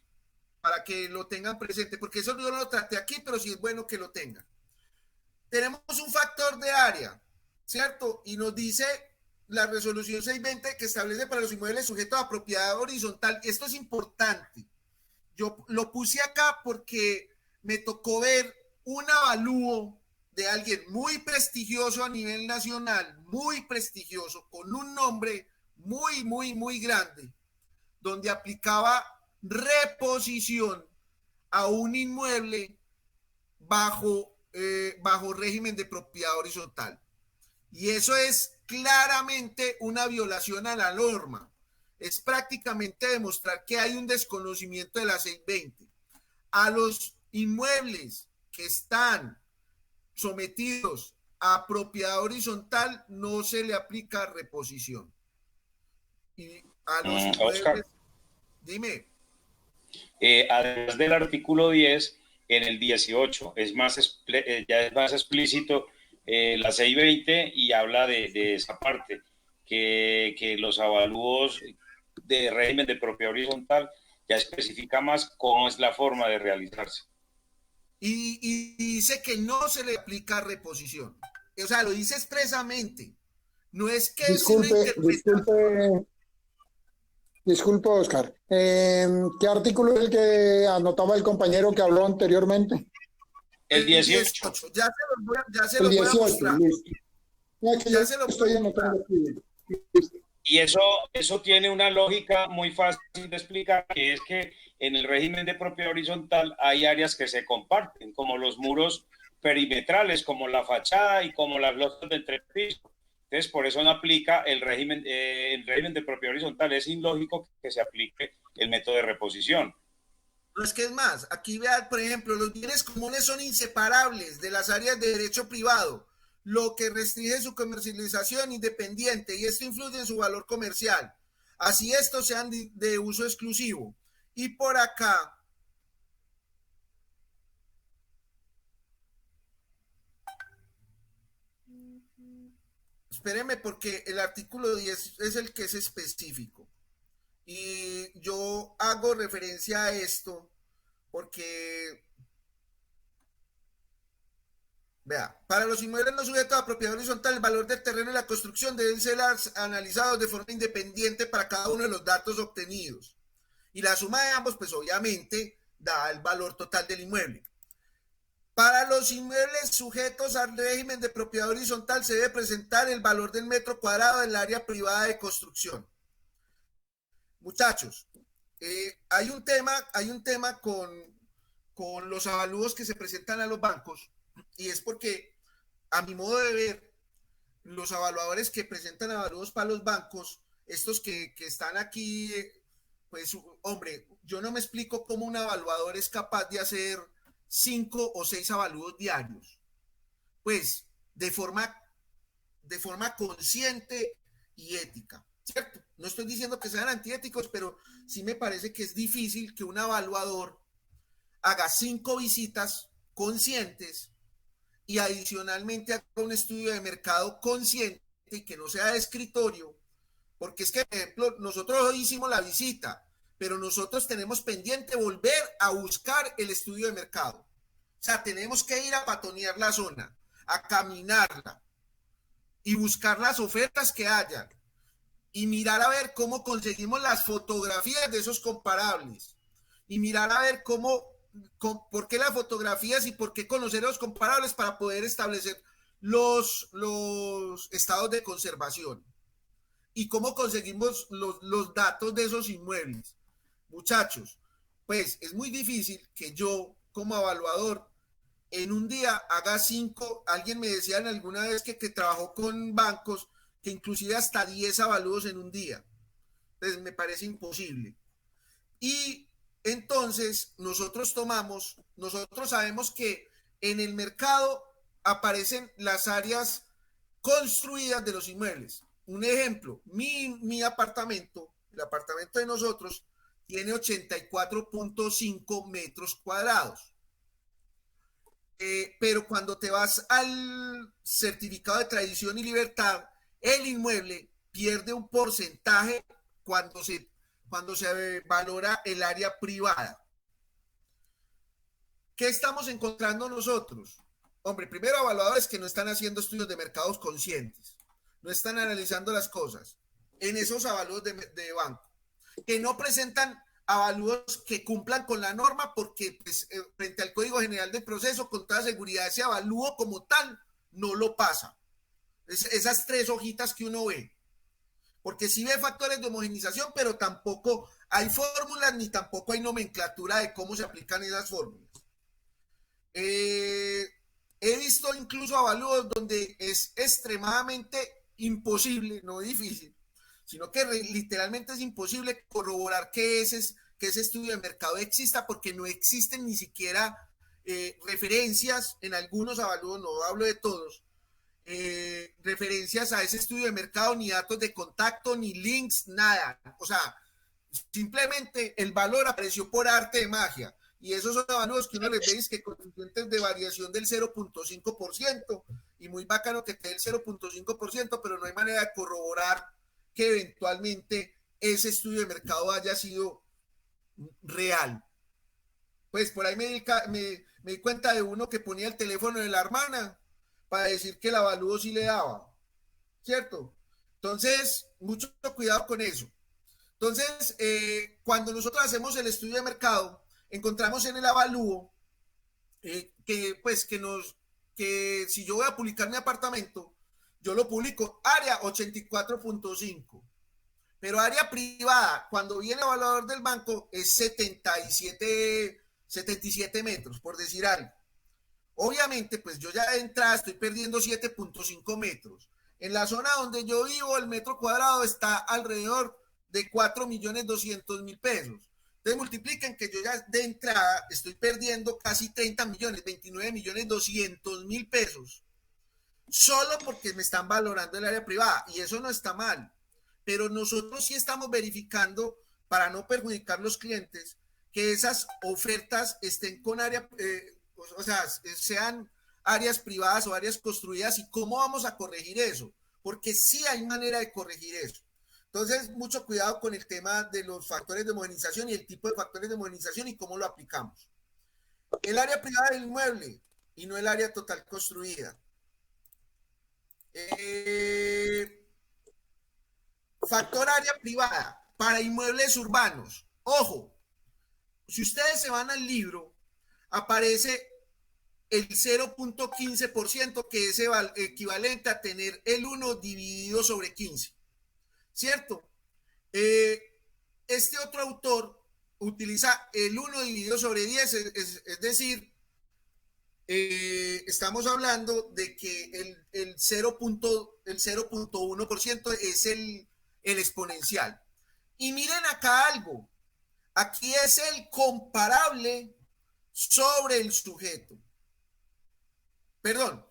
para que lo tengan presente, porque eso yo no lo traté aquí, pero sí es bueno que lo tengan. Tenemos un factor de área, ¿cierto? Y nos dice la resolución 620 que establece para los inmuebles sujetos a propiedad horizontal. Esto es importante. Yo lo puse acá porque me tocó ver un avalúo de alguien muy prestigioso a nivel nacional, muy prestigioso, con un nombre muy, muy, muy grande, donde aplicaba reposición a un inmueble bajo régimen de propiedad horizontal. Y eso es claramente una violación a la norma. Es prácticamente demostrar que hay un desconocimiento de la 620. A los inmuebles que están sometidos a propiedad horizontal no se le aplica reposición. Y a los inmuebles... Oscar, dime. Además del artículo 10, en el 18 ya es más explícito la 620 y habla de esa parte, que los avalúos de régimen de propiedad horizontal ya especifica más cómo es la forma de realizarse. Y dice que no se le aplica reposición. O sea, lo dice expresamente. No es que Disculpe, Oscar. ¿Qué artículo es el que anotaba el compañero que habló anteriormente? El 18. Ya se los voy a mostrar. Ya se lo estoy anotando aquí. Y eso tiene una lógica muy fácil de explicar, que es que en el régimen de propiedad horizontal hay áreas que se comparten, como los muros perimetrales, como la fachada y como las losas de entrepiso. Entonces, por eso no aplica el régimen de propiedad horizontal. Es ilógico que se aplique el método de reposición. No, es que es más, aquí vean, por ejemplo, los bienes comunes son inseparables de las áreas de derecho privado, lo que restringe su comercialización independiente y esto influye en su valor comercial. Así estos sean de uso exclusivo. Y por acá, espérenme porque el artículo 10 es el que es específico. Y yo hago referencia a esto porque, vea, para los inmuebles no sujetos a propiedad horizontal, el valor del terreno y la construcción deben ser analizados de forma independiente para cada uno de los datos obtenidos. Y la suma de ambos, pues obviamente, da el valor total del inmueble. Para los inmuebles sujetos al régimen de propiedad horizontal se debe presentar el valor del metro cuadrado del área privada de construcción. Muchachos, hay un tema con los avalúos que se presentan a los bancos y es porque, a mi modo de ver, los evaluadores que presentan avalúos para los bancos, estos que están aquí pues, hombre, yo no me explico cómo un evaluador es capaz de hacer 5 o 6 avalúos diarios, pues, de forma consciente y ética, ¿cierto? No estoy diciendo que sean antiéticos, pero sí me parece que es difícil que un evaluador haga 5 visitas conscientes y adicionalmente haga un estudio de mercado consciente y que no sea de escritorio, porque es que, por ejemplo, nosotros hoy hicimos la visita, pero nosotros tenemos pendiente volver a buscar el estudio de mercado. O sea, tenemos que ir a patonear la zona, a caminarla y buscar las ofertas que hayan y mirar a ver cómo conseguimos las fotografías de esos comparables y mirar a ver por qué las fotografías y por qué conocer los comparables para poder establecer los estados de conservación y cómo conseguimos los datos de esos inmuebles. Muchachos, pues es muy difícil que yo como evaluador en un día haga 5, alguien me decía alguna vez que trabajó con bancos que inclusive hasta 10 avalúos en un día. Entonces me parece imposible. Y entonces nosotros sabemos que en el mercado aparecen las áreas construidas de los inmuebles. Un ejemplo, mi apartamento, el apartamento de nosotros, tiene 84.5 metros cuadrados. Pero cuando te vas al certificado de tradición y libertad, el inmueble pierde un porcentaje cuando se valora el área privada. ¿Qué estamos encontrando nosotros? Hombre, primero, evaluadores que no están haciendo estudios de mercados conscientes, no están analizando las cosas en esos avalúos de banco, que no presentan avalúos que cumplan con la norma porque pues, frente al Código General del Proceso, con toda seguridad, ese avalúo como tal no lo pasa. Esas 3 hojitas que uno ve. Porque sí ve factores de homogenización, pero tampoco hay fórmulas ni tampoco hay nomenclatura de cómo se aplican esas fórmulas. He visto incluso avalúos donde es extremadamente imposible, no difícil, sino que literalmente es imposible corroborar que ese estudio de mercado exista porque no existen ni siquiera referencias en algunos avalúos, no hablo de todos, referencias a ese estudio de mercado, ni datos de contacto, ni links, nada. O sea, simplemente el valor apareció por arte de magia. Y esos son avalúos que uno les veis que coeficientes de variación del 0.5% y muy bacano que te dé el 0.5%, pero no hay manera de corroborar que eventualmente ese estudio de mercado haya sido real. Pues por ahí me di cuenta de uno que ponía el teléfono de la hermana para decir que el avalúo sí le daba, ¿cierto? Entonces, mucho cuidado con eso. Entonces, cuando nosotros hacemos el estudio de mercado, encontramos en el avalúo que si yo voy a publicar mi apartamento, yo lo publico área 84.5, pero área privada, cuando viene el evaluador del banco, es 77 metros, por decir algo. Obviamente, pues yo ya de entrada estoy perdiendo 7.5 metros. En la zona donde yo vivo, el metro cuadrado está alrededor de 4.200.000 pesos. Entonces multipliquen que yo ya de entrada estoy perdiendo casi 30 millones, 29.200.000 pesos, solo porque me están valorando el área privada, y eso no está mal. Pero nosotros sí estamos verificando, para no perjudicar a los clientes, que esas ofertas estén con área, o sea, sean áreas privadas o áreas construidas, y cómo vamos a corregir eso, porque sí hay manera de corregir eso. Entonces, mucho cuidado con el tema de los factores de homogenización y el tipo de factores de homogenización y cómo lo aplicamos. El área privada del inmueble y no el área total construida. Factor área privada para inmuebles urbanos. Ojo, si ustedes se van al libro, aparece el 0.15%, que es equivalente a tener el 1 dividido sobre 15. ¿Cierto? Este otro autor utiliza el 1 dividido sobre 10, es decir, estamos hablando de que el 0.1% es el exponencial. Y miren acá algo, Aquí es el comparable sobre el sujeto. Perdón,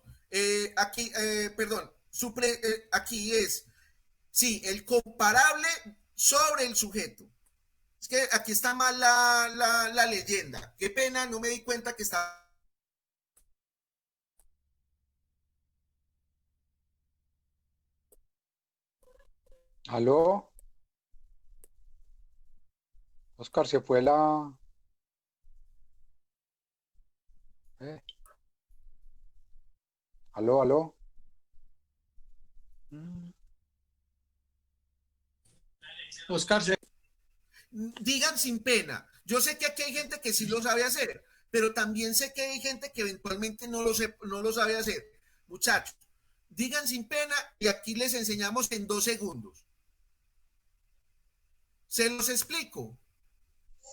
aquí es, sí, el comparable sobre el sujeto. Es que aquí está mal la leyenda. Qué pena, no me di cuenta que está. ¿Aló? Oscar, se fue la... ¿Aló, aló? Oscar, Digan sin pena. Yo sé que aquí hay gente que sí lo sabe hacer, pero también sé que hay gente que eventualmente no lo sabe hacer. Muchachos, digan sin pena y aquí les enseñamos en 2 segundos. ¿Se los explico?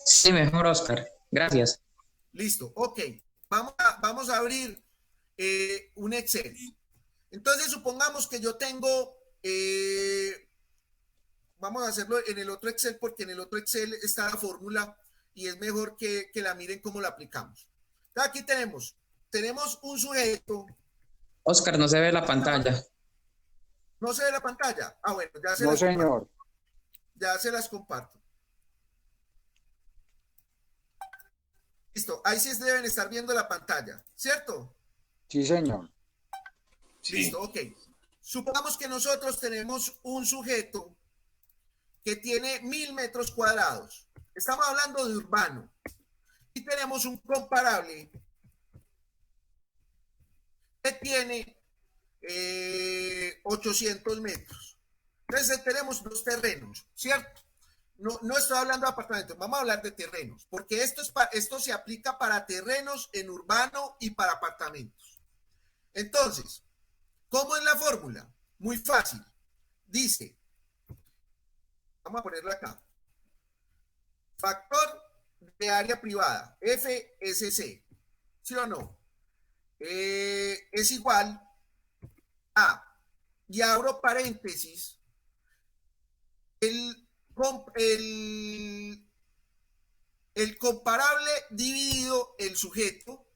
Sí, mejor, Oscar. Gracias. Listo, ok. Vamos a abrir un Excel. Entonces, supongamos que yo tengo, vamos a hacerlo en el otro Excel porque en el otro Excel está la fórmula y es mejor que la miren cómo la aplicamos. Entonces, aquí tenemos un sujeto. Oscar, no se ve la pantalla. ¿No se ve la pantalla? Ah, bueno, ya se No, las señor. comparto. Ya se las comparto. Listo, ahí sí deben estar viendo la pantalla, ¿cierto? Sí, señor. Listo, ok. Supongamos que nosotros tenemos un sujeto que tiene 1000 metros cuadrados. Estamos hablando de urbano. Y tenemos un comparable que tiene 800 metros. Entonces tenemos 2 terrenos, ¿cierto? No estoy hablando de apartamentos, vamos a hablar de terrenos, porque esto se aplica para terrenos en urbano y para apartamentos. Entonces, ¿cómo es la fórmula? Muy fácil. Dice, vamos a ponerlo acá, factor de área privada, FSC, ¿sí o no? Es igual a, y abro paréntesis, el comparable dividido el sujeto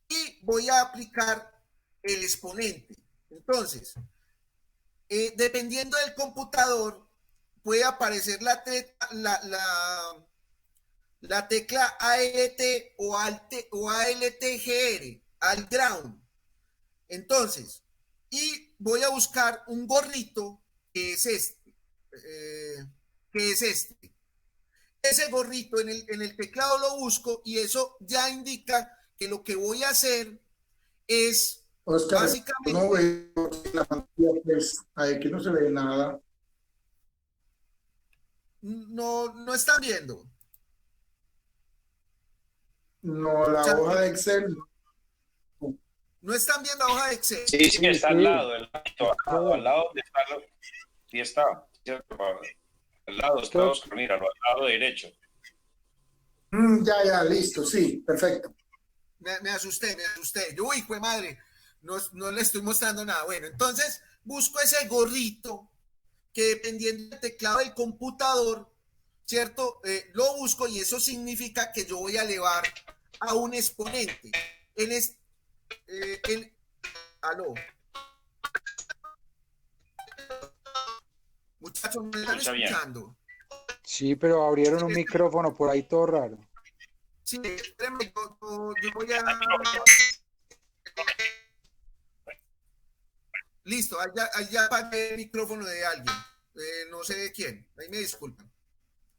y voy a aplicar el exponente. Entonces, dependiendo del computador, puede aparecer la tecla ALT o ALTGR, al ground. Entonces, y voy a buscar un gorrito que es este. Ese gorrito en el teclado lo busco y eso ya indica que lo que voy a hacer es Oscar, básicamente... no veo en la pantalla, pues, aquí no se ve nada. No están viendo. No, la hoja de Excel. No están viendo la hoja de Excel. Sí, está al lado, al lado donde está. Sí está. Al lado está Oscar, míralo, al lado derecho. Ya, listo, sí, perfecto. Me asusté. Yo, uy, fue madre, no le estoy mostrando nada. Bueno, entonces busco ese gorrito que dependiendo del teclado del computador, ¿cierto? Lo busco y eso significa que yo voy a elevar a un exponente. Aló. Muchachos, ¿me están escuchando? Sí, pero abrieron un micrófono por ahí todo raro. Sí, espérenme, yo voy a... Listo, ahí ya apagué el micrófono de alguien. No sé de quién, ahí me disculpan.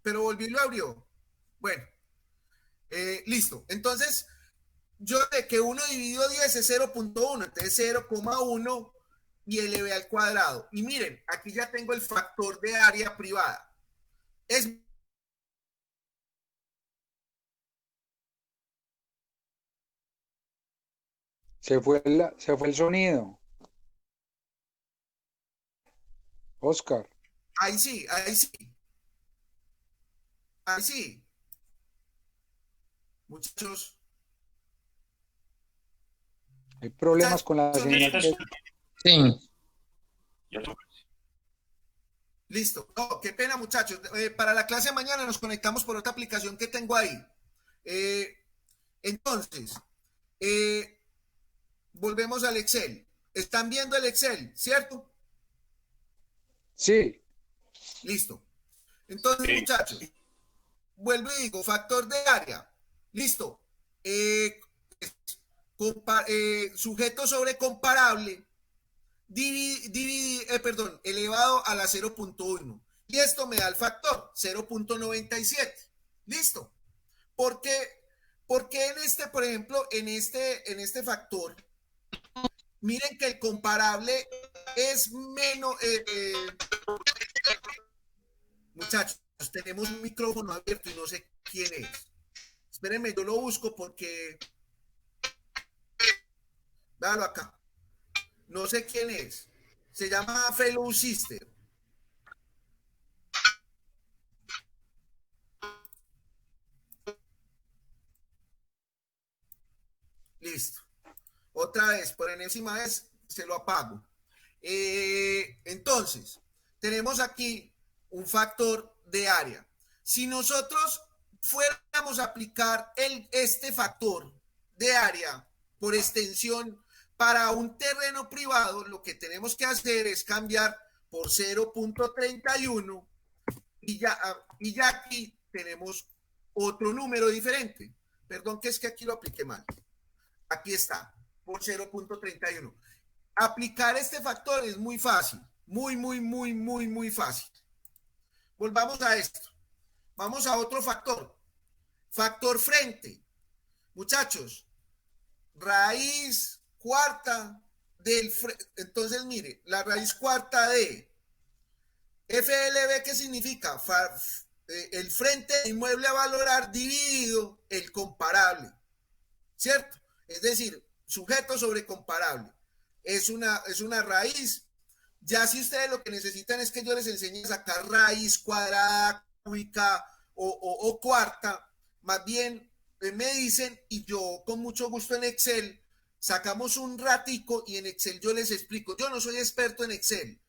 Pero volví y lo abrió. Bueno, listo. Entonces, yo de que 1 dividido 10 es 0.1, entonces 0,1 y elevé al cuadrado. Y miren, aquí ya tengo el factor de área privada. Se fue el sonido. Oscar. Ahí sí. Muchachos. Hay problemas con la señal. Sí. Listo. No, qué pena, muchachos. Para la clase de mañana nos conectamos por otra aplicación que tengo ahí. Entonces, volvemos al Excel. ¿Están viendo el Excel, cierto? Sí. Listo. Entonces, sí, muchachos, vuelvo y digo, factor de área. Listo. Sujeto sobre comparable elevado a la 0.1. Y esto me da el factor 0.97. Listo. ¿Por qué en este, por ejemplo, en este factor, miren que el comparable es menos... muchachos, tenemos un micrófono abierto y no sé quién es. Espérenme, yo lo busco porque... Véalo acá. No sé quién es. Se llama Fellow Sister. Listo. Otra vez, por enésima vez, se lo apago. Entonces, tenemos aquí un factor de área. Si nosotros fuéramos a aplicar este factor de área por extensión para un terreno privado, lo que tenemos que hacer es cambiar por 0.31 y ya aquí tenemos otro número diferente. Perdón, que es que aquí lo apliqué mal. Aquí está, por 0.31. Aplicar este factor es muy fácil, muy fácil. Volvamos a esto. Vamos a otro factor. Factor frente. Muchachos, raíz cuarta del frente. Entonces, mire, la raíz cuarta de FLB, ¿qué significa? El frente de inmueble a valorar dividido el comparable, ¿cierto? Es decir, sujeto sobre comparable. Es una raíz. Ya si ustedes lo que necesitan es que yo les enseñe a sacar raíz cuadrada, cúbica o cuarta, más bien me dicen y yo con mucho gusto en Excel sacamos un ratico y en Excel yo les explico. Yo no soy experto en Excel,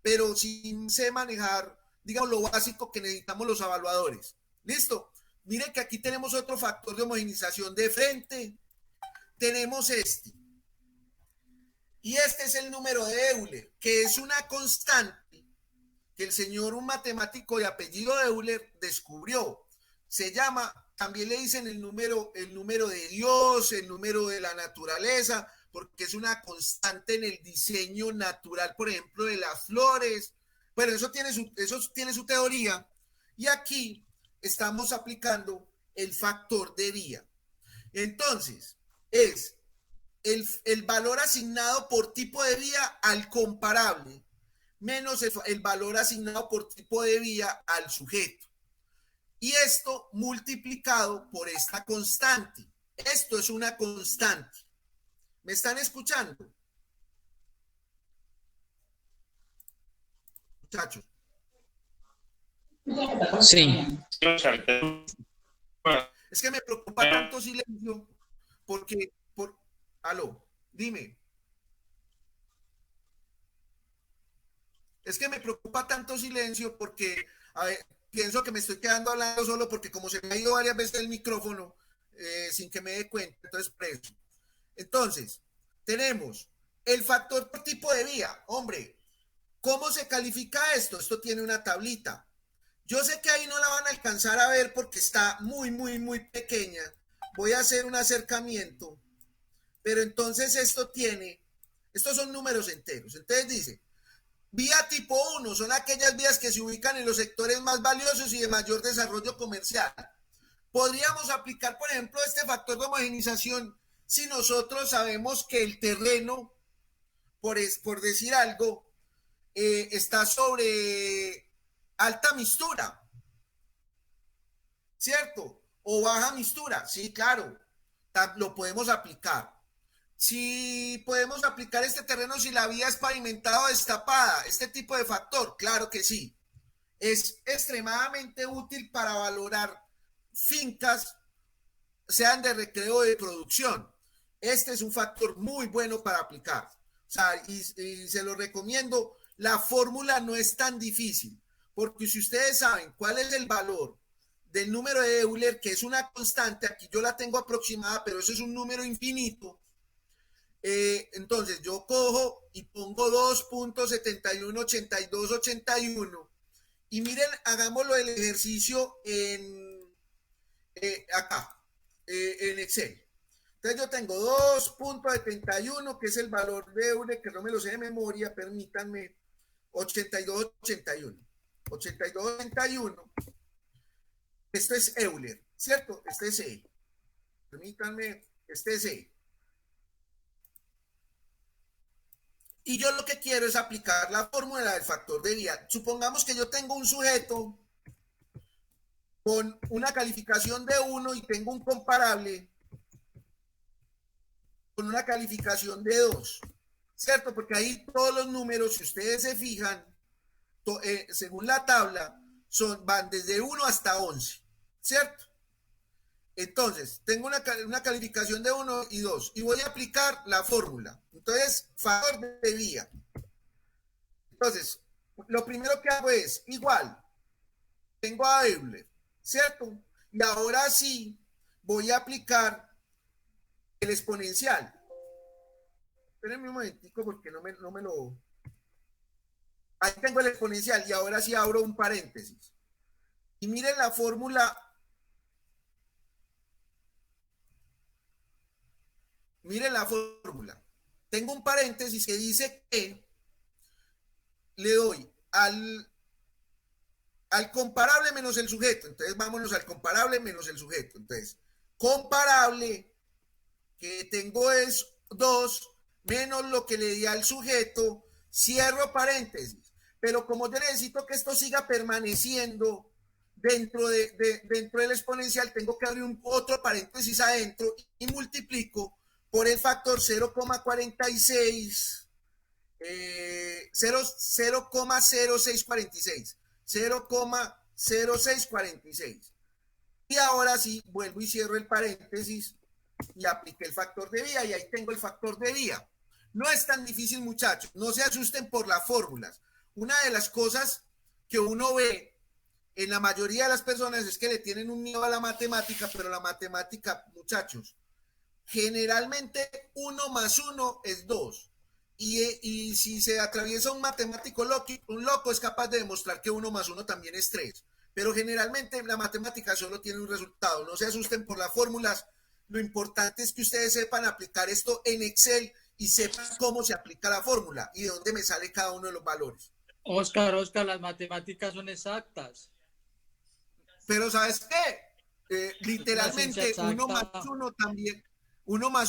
pero sí sé manejar, digamos, lo básico que necesitamos los evaluadores. ¿Listo? Miren que aquí tenemos otro factor de homogenización de frente. Tenemos este. Y este es el número de Euler, que es una constante que el señor, un matemático de apellido Euler, descubrió. Se llama, también le dicen el número de Dios, el número de la naturaleza, porque es una constante en el diseño natural, por ejemplo, de las flores. Bueno, eso tiene su teoría. Y aquí estamos aplicando el factor de vía. Entonces, es el valor asignado por tipo de vía al comparable menos el valor asignado por tipo de vía al sujeto. Y esto multiplicado por esta constante. Esto es una constante. ¿Me están escuchando? Muchachos. Sí. Es que me preocupa tanto silencio porque... Aló, dime. Es que me preocupa tanto silencio porque, a ver, pienso que me estoy quedando hablando solo porque como se me ha ido varias veces el micrófono sin que me dé cuenta, entonces por eso. Entonces, tenemos el factor por tipo de vía. Hombre, ¿cómo se califica esto? Esto tiene una tablita. Yo sé que ahí no la van a alcanzar a ver porque está muy pequeña. Voy a hacer un acercamiento. Pero entonces estos son números enteros. Entonces dice, vía tipo 1 son aquellas vías que se ubican en los sectores más valiosos y de mayor desarrollo comercial. Podríamos aplicar, por ejemplo, este factor de homogenización si nosotros sabemos que el terreno, por decir algo, está sobre alta mistura, ¿cierto? O baja mistura, sí, claro, lo podemos aplicar. Si podemos aplicar este terreno si la vía es pavimentada o destapada, este tipo de factor, claro que sí. Es extremadamente útil para valorar fincas, sean de recreo o de producción. Este es un factor muy bueno para aplicar. O sea, y se lo recomiendo. La fórmula no es tan difícil. porque si ustedes saben cuál es el valor del número de Euler, que es una constante, aquí yo la tengo aproximada, pero eso es un número infinito, entonces yo cojo y pongo 2.718281 y miren, hagámoslo el ejercicio acá, en Excel. Entonces yo tengo 2.71, que es el valor de Euler, que no me lo sé de memoria, permítanme, 8281. 8281. Esto es Euler, ¿cierto? Este es E. Permítanme, este es E. Y yo lo que quiero es aplicar la fórmula del factor de vía. Supongamos que yo tengo un sujeto con una calificación de 1 y tengo un comparable con una calificación de 2, ¿cierto? Porque ahí todos los números, si ustedes se fijan, según la tabla, van desde 1 hasta 11, ¿cierto? Entonces, tengo una calificación de 1 y 2 y voy a aplicar la fórmula. Entonces, factor de vía. Entonces, lo primero que hago es, igual, tengo a Euler, ¿cierto? Y ahora sí, voy a aplicar el exponencial. Espérenme un momentico porque no me lo... Ahí tengo el exponencial y ahora sí abro un paréntesis. Y miren la fórmula. Miren la fórmula. Tengo un paréntesis que dice que le doy al comparable menos el sujeto. Entonces vámonos al comparable menos el sujeto. Entonces, comparable que tengo es 2 menos lo que le di al sujeto, cierro paréntesis. Pero como yo necesito que esto siga permaneciendo dentro del exponencial, tengo que abrir otro paréntesis adentro y multiplico por el factor 0,46, 0,0646, 0,0646. Y ahora sí, vuelvo y cierro el paréntesis y apliqué el factor de vía y ahí tengo el factor de vía. No es tan difícil, muchachos, no se asusten por las fórmulas. Una de las cosas que uno ve en la mayoría de las personas es que le tienen un miedo a la matemática, pero la matemática, muchachos, generalmente 1 más 1 es 2. Y si se atraviesa un matemático un loco es capaz de demostrar que 1 más 1 también es 3. Pero generalmente la matemática solo tiene un resultado. No se asusten por las fórmulas. Lo importante es que ustedes sepan aplicar esto en Excel y sepan cómo se aplica la fórmula y de dónde me sale cada uno de los valores. Oscar, las matemáticas son exactas. Pero ¿sabes qué? Literalmente 1 más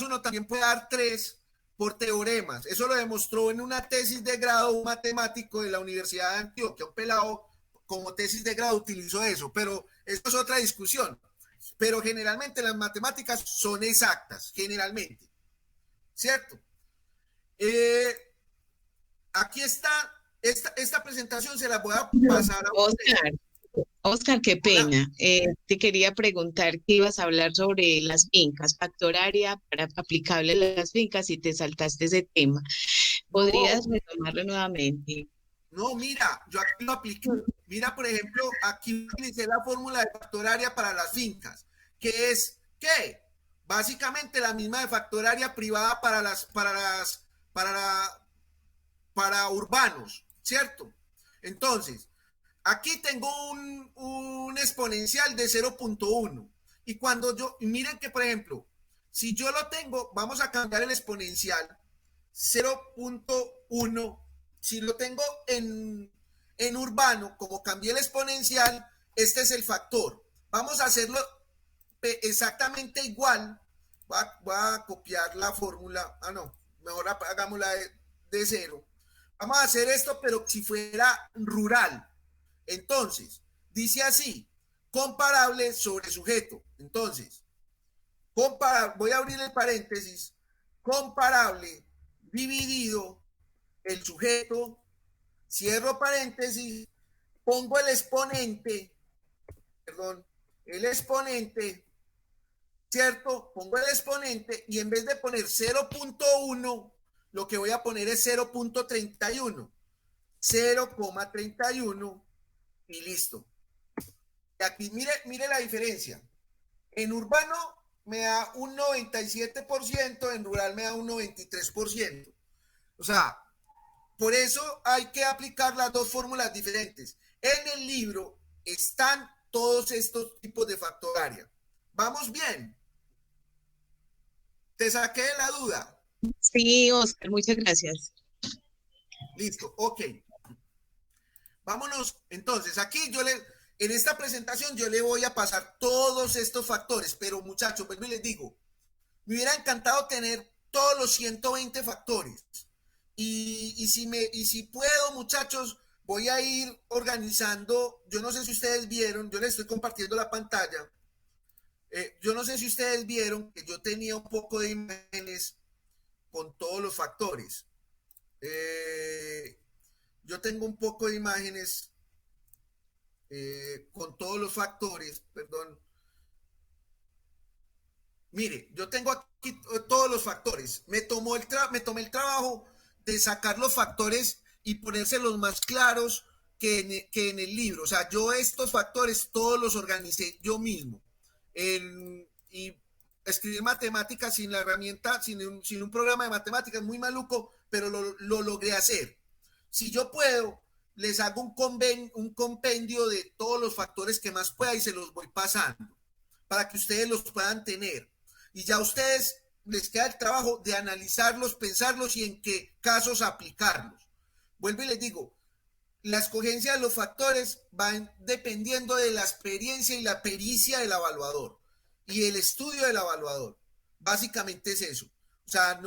1 también puede dar 3 por teoremas. Eso lo demostró en una tesis de grado un matemático de la Universidad de Antioquia, un pelado como tesis de grado utilizó eso, pero esto es otra discusión. Pero generalmente las matemáticas son exactas, generalmente, ¿cierto? Aquí está, esta presentación se la voy a pasar a Oscar, qué pena. Te quería preguntar que ibas a hablar sobre las fincas, factor área aplicable a las fincas y te saltaste ese tema. ¿Podrías retomarlo nuevamente? No, mira, yo aquí lo apliqué. Mira, por ejemplo, aquí utilicé la fórmula de factor área para las fincas, que es, ¿qué? Básicamente la misma de factor área privada para urbanos, ¿cierto? Entonces, aquí tengo un exponencial de 0.1 y cuando miren que por ejemplo, si yo lo tengo, vamos a cambiar el exponencial 0.1, si lo tengo en urbano, como cambié el exponencial, este es el factor. Vamos a hacerlo exactamente igual. Voy a copiar la fórmula. No, mejor hagámosla de 0. Vamos a hacer esto, pero si fuera rural. Entonces, dice así, comparable sobre sujeto. Entonces, voy a abrir el paréntesis, comparable dividido el sujeto, cierro paréntesis, pongo el exponente, ¿cierto? Pongo el exponente y en vez de poner 0.1, lo que voy a poner es 0.31. 0,31 y listo. Y aquí mire la diferencia. En urbano me da un 97%, en rural me da un 93%. O sea, por eso hay que aplicar las dos fórmulas diferentes. En el libro están todos estos tipos de factor área. ¿Vamos bien? ¿Te saqué de la duda? Sí, Oscar, muchas gracias. Listo, ok. Vámonos. Entonces, aquí en esta presentación yo le voy a pasar todos estos factores, pero muchachos, vuelvo y les digo, me hubiera encantado tener todos los 120 factores. Y si puedo, muchachos, voy a ir organizando. Yo no sé si ustedes vieron, yo les estoy compartiendo la pantalla. Yo no sé si ustedes vieron que yo tenía un poco de imágenes con todos los factores. Yo tengo un poco de imágenes con todos los factores, perdón. Mire, yo tengo aquí todos los factores. Me tomé el trabajo de sacar los factores y ponérselos más claros que en el libro. O sea, yo estos factores todos los organicé yo mismo. Y escribir matemáticas sin la herramienta, sin un programa de matemáticas muy maluco, pero lo logré hacer. Si yo puedo, les hago un compendio de todos los factores que más pueda y se los voy pasando para que ustedes los puedan tener. Y ya a ustedes les queda el trabajo de analizarlos, pensarlos y en qué casos aplicarlos. Vuelvo y les digo, la escogencia de los factores va dependiendo de la experiencia y la pericia del evaluador y el estudio del evaluador. Básicamente es eso. O sea,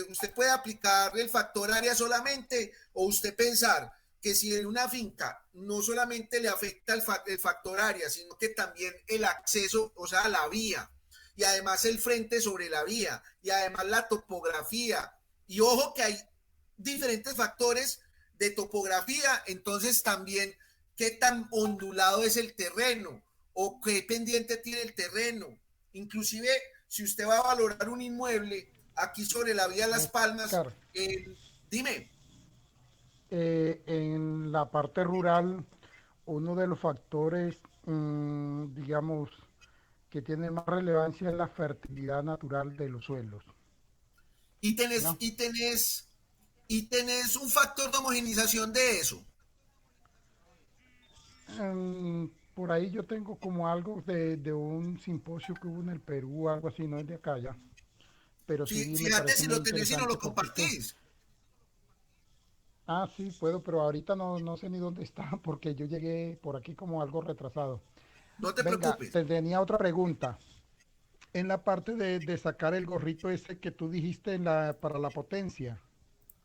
usted puede aplicar el factor área solamente o usted pensar que si en una finca no solamente le afecta el factor área, sino que también el acceso, o sea, la vía, y además el frente sobre la vía, y además la topografía. Y ojo que hay diferentes factores de topografía, entonces también qué tan ondulado es el terreno o qué pendiente tiene el terreno. Inclusive, si usted va a valorar un inmueble aquí sobre la vía Las Palmas, dime. En la parte rural, uno de los factores, digamos, que tiene más relevancia es la fertilidad natural de los suelos. Y tenés un factor de homogenización de eso. Por ahí yo tengo como algo de un simposio que hubo en el Perú, algo así, no es de acá ya. Pero sí, fíjate si lo tenés y no lo compartís. Ah, sí, puedo, pero ahorita no sé ni dónde está porque yo llegué por aquí como algo retrasado. No te preocupes. Tenía otra pregunta. En la parte de sacar el gorrito ese que tú dijiste para la potencia.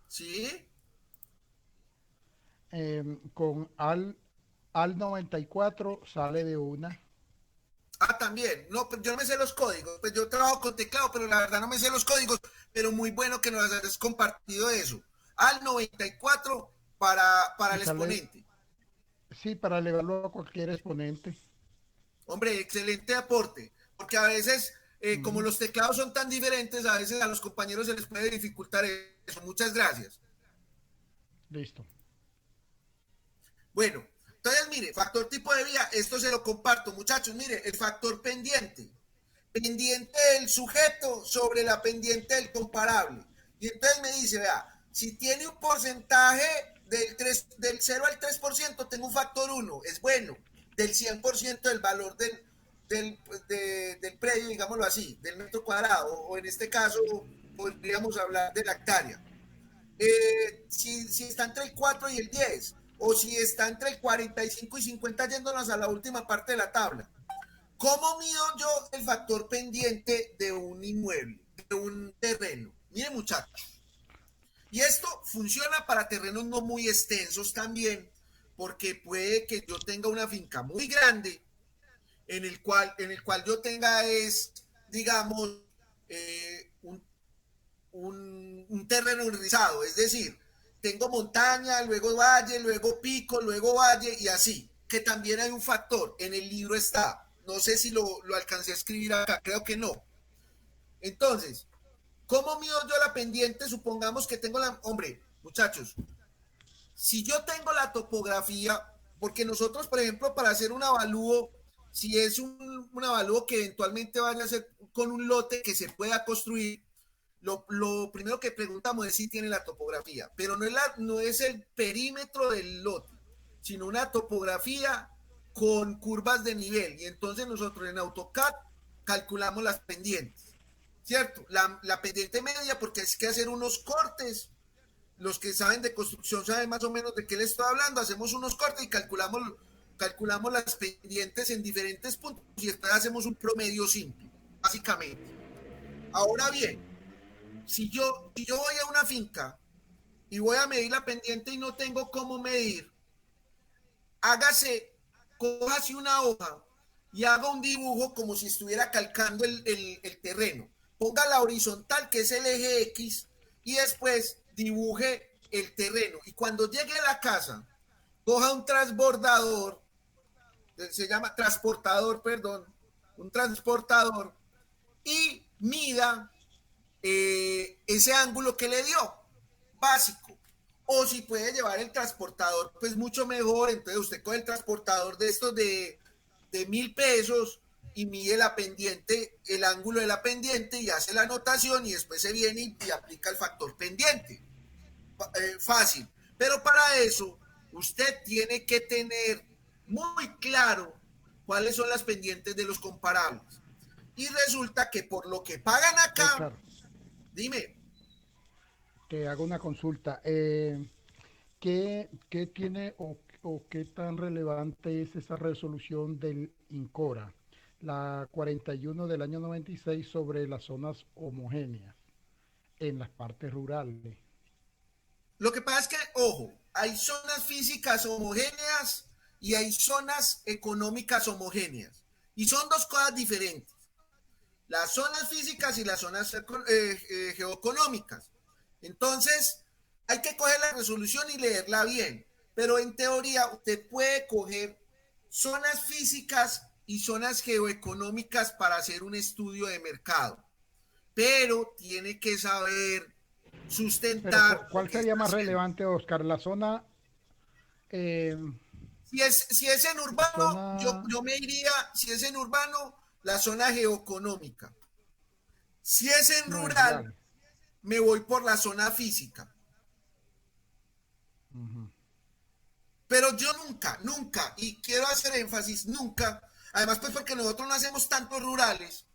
Sí. Con al 94 sale de una. Ah, también. No, yo no me sé los códigos. Pues yo trabajo con teclado, pero la verdad no me sé los códigos. Pero muy bueno que nos hayas compartido eso. Al 94 para el exponente. Sí, para elevarlo a cualquier exponente. Hombre, excelente aporte. Porque a veces, como los teclados son tan diferentes, a veces a los compañeros se les puede dificultar eso. Muchas gracias. Listo. Bueno, entonces mire, factor tipo de vía, esto se lo comparto, muchachos. Mire, el factor pendiente. Pendiente del sujeto sobre la pendiente del comparable. Y entonces me dice, vea, si tiene un porcentaje del 0 al 3%, tengo un factor 1, es bueno. Del 100% del valor del predio, digámoslo así, del metro cuadrado, o en este caso podríamos hablar de la hectárea. Si está entre el 4 y el 10, o si está entre el 45 y 50, yéndonos a la última parte de la tabla. ¿Cómo mido yo el factor pendiente de un inmueble, de un terreno? Miren, muchachos. Y esto funciona para terrenos no muy extensos también, porque puede que yo tenga una finca muy grande en el cual yo tenga digamos, un terreno rizado, es decir, tengo montaña, luego valle, luego pico, luego valle y así, que también hay un factor, en el libro está, no sé si lo alcancé a escribir acá, creo que no. Entonces, ¿cómo mido yo la pendiente? Supongamos que tengo hombre, muchachos, si yo tengo la topografía, porque nosotros, por ejemplo, para hacer un avalúo, si es un avalúo que eventualmente vaya a ser con un lote que se pueda construir, lo primero que preguntamos es si tiene la topografía, pero no es el perímetro del lote, sino una topografía con curvas de nivel. Y entonces nosotros en AutoCAD calculamos las pendientes, ¿cierto? La pendiente media, porque hay que hacer unos cortes. Los que saben de construcción saben más o menos de qué les estoy hablando. Hacemos unos cortes y calculamos las pendientes en diferentes puntos y después hacemos un promedio simple, básicamente. Ahora bien, si yo voy a una finca y voy a medir la pendiente y no tengo cómo medir, cójase una hoja y haga un dibujo como si estuviera calcando el terreno. Ponga la horizontal, que es el eje X, y después dibuje el terreno. Y cuando llegue a la casa, coja un transbordador, se llama transportador, perdón, un transportador, y mida ese ángulo que le dio, básico. O si puede llevar el transportador, pues mucho mejor. Entonces usted coge el transportador de estos de 1.000 pesos y mide la pendiente, el ángulo de la pendiente, y hace la anotación, y después se viene y aplica el factor pendiente. Fácil. Pero para eso usted tiene que tener muy claro cuáles son las pendientes de los comparables. Y resulta que por lo que pagan acá, Oscar, dime. te hago una consulta. ¿Qué tiene o qué tan relevante es esa resolución del INCORA, la 41 del año 96, sobre las zonas homogéneas en las partes rurales? Lo que pasa es que, ojo, hay zonas físicas homogéneas y hay zonas económicas homogéneas. Y son dos cosas diferentes. Las zonas físicas y las zonas geoeconómicas. Entonces, hay que coger la resolución y leerla bien. Pero en teoría, usted puede coger zonas físicas y zonas geoeconómicas para hacer un estudio de mercado. Pero tiene que saber sustentar. Pero, ¿cuál sería más relevante, Oscar? ¿La zona? Si es en urbano, yo me iría, si es en urbano, la zona geoeconómica. Si es en rural, me voy por la zona física. Pero yo nunca, y quiero hacer énfasis, nunca, además pues porque nosotros no hacemos tantos rurales,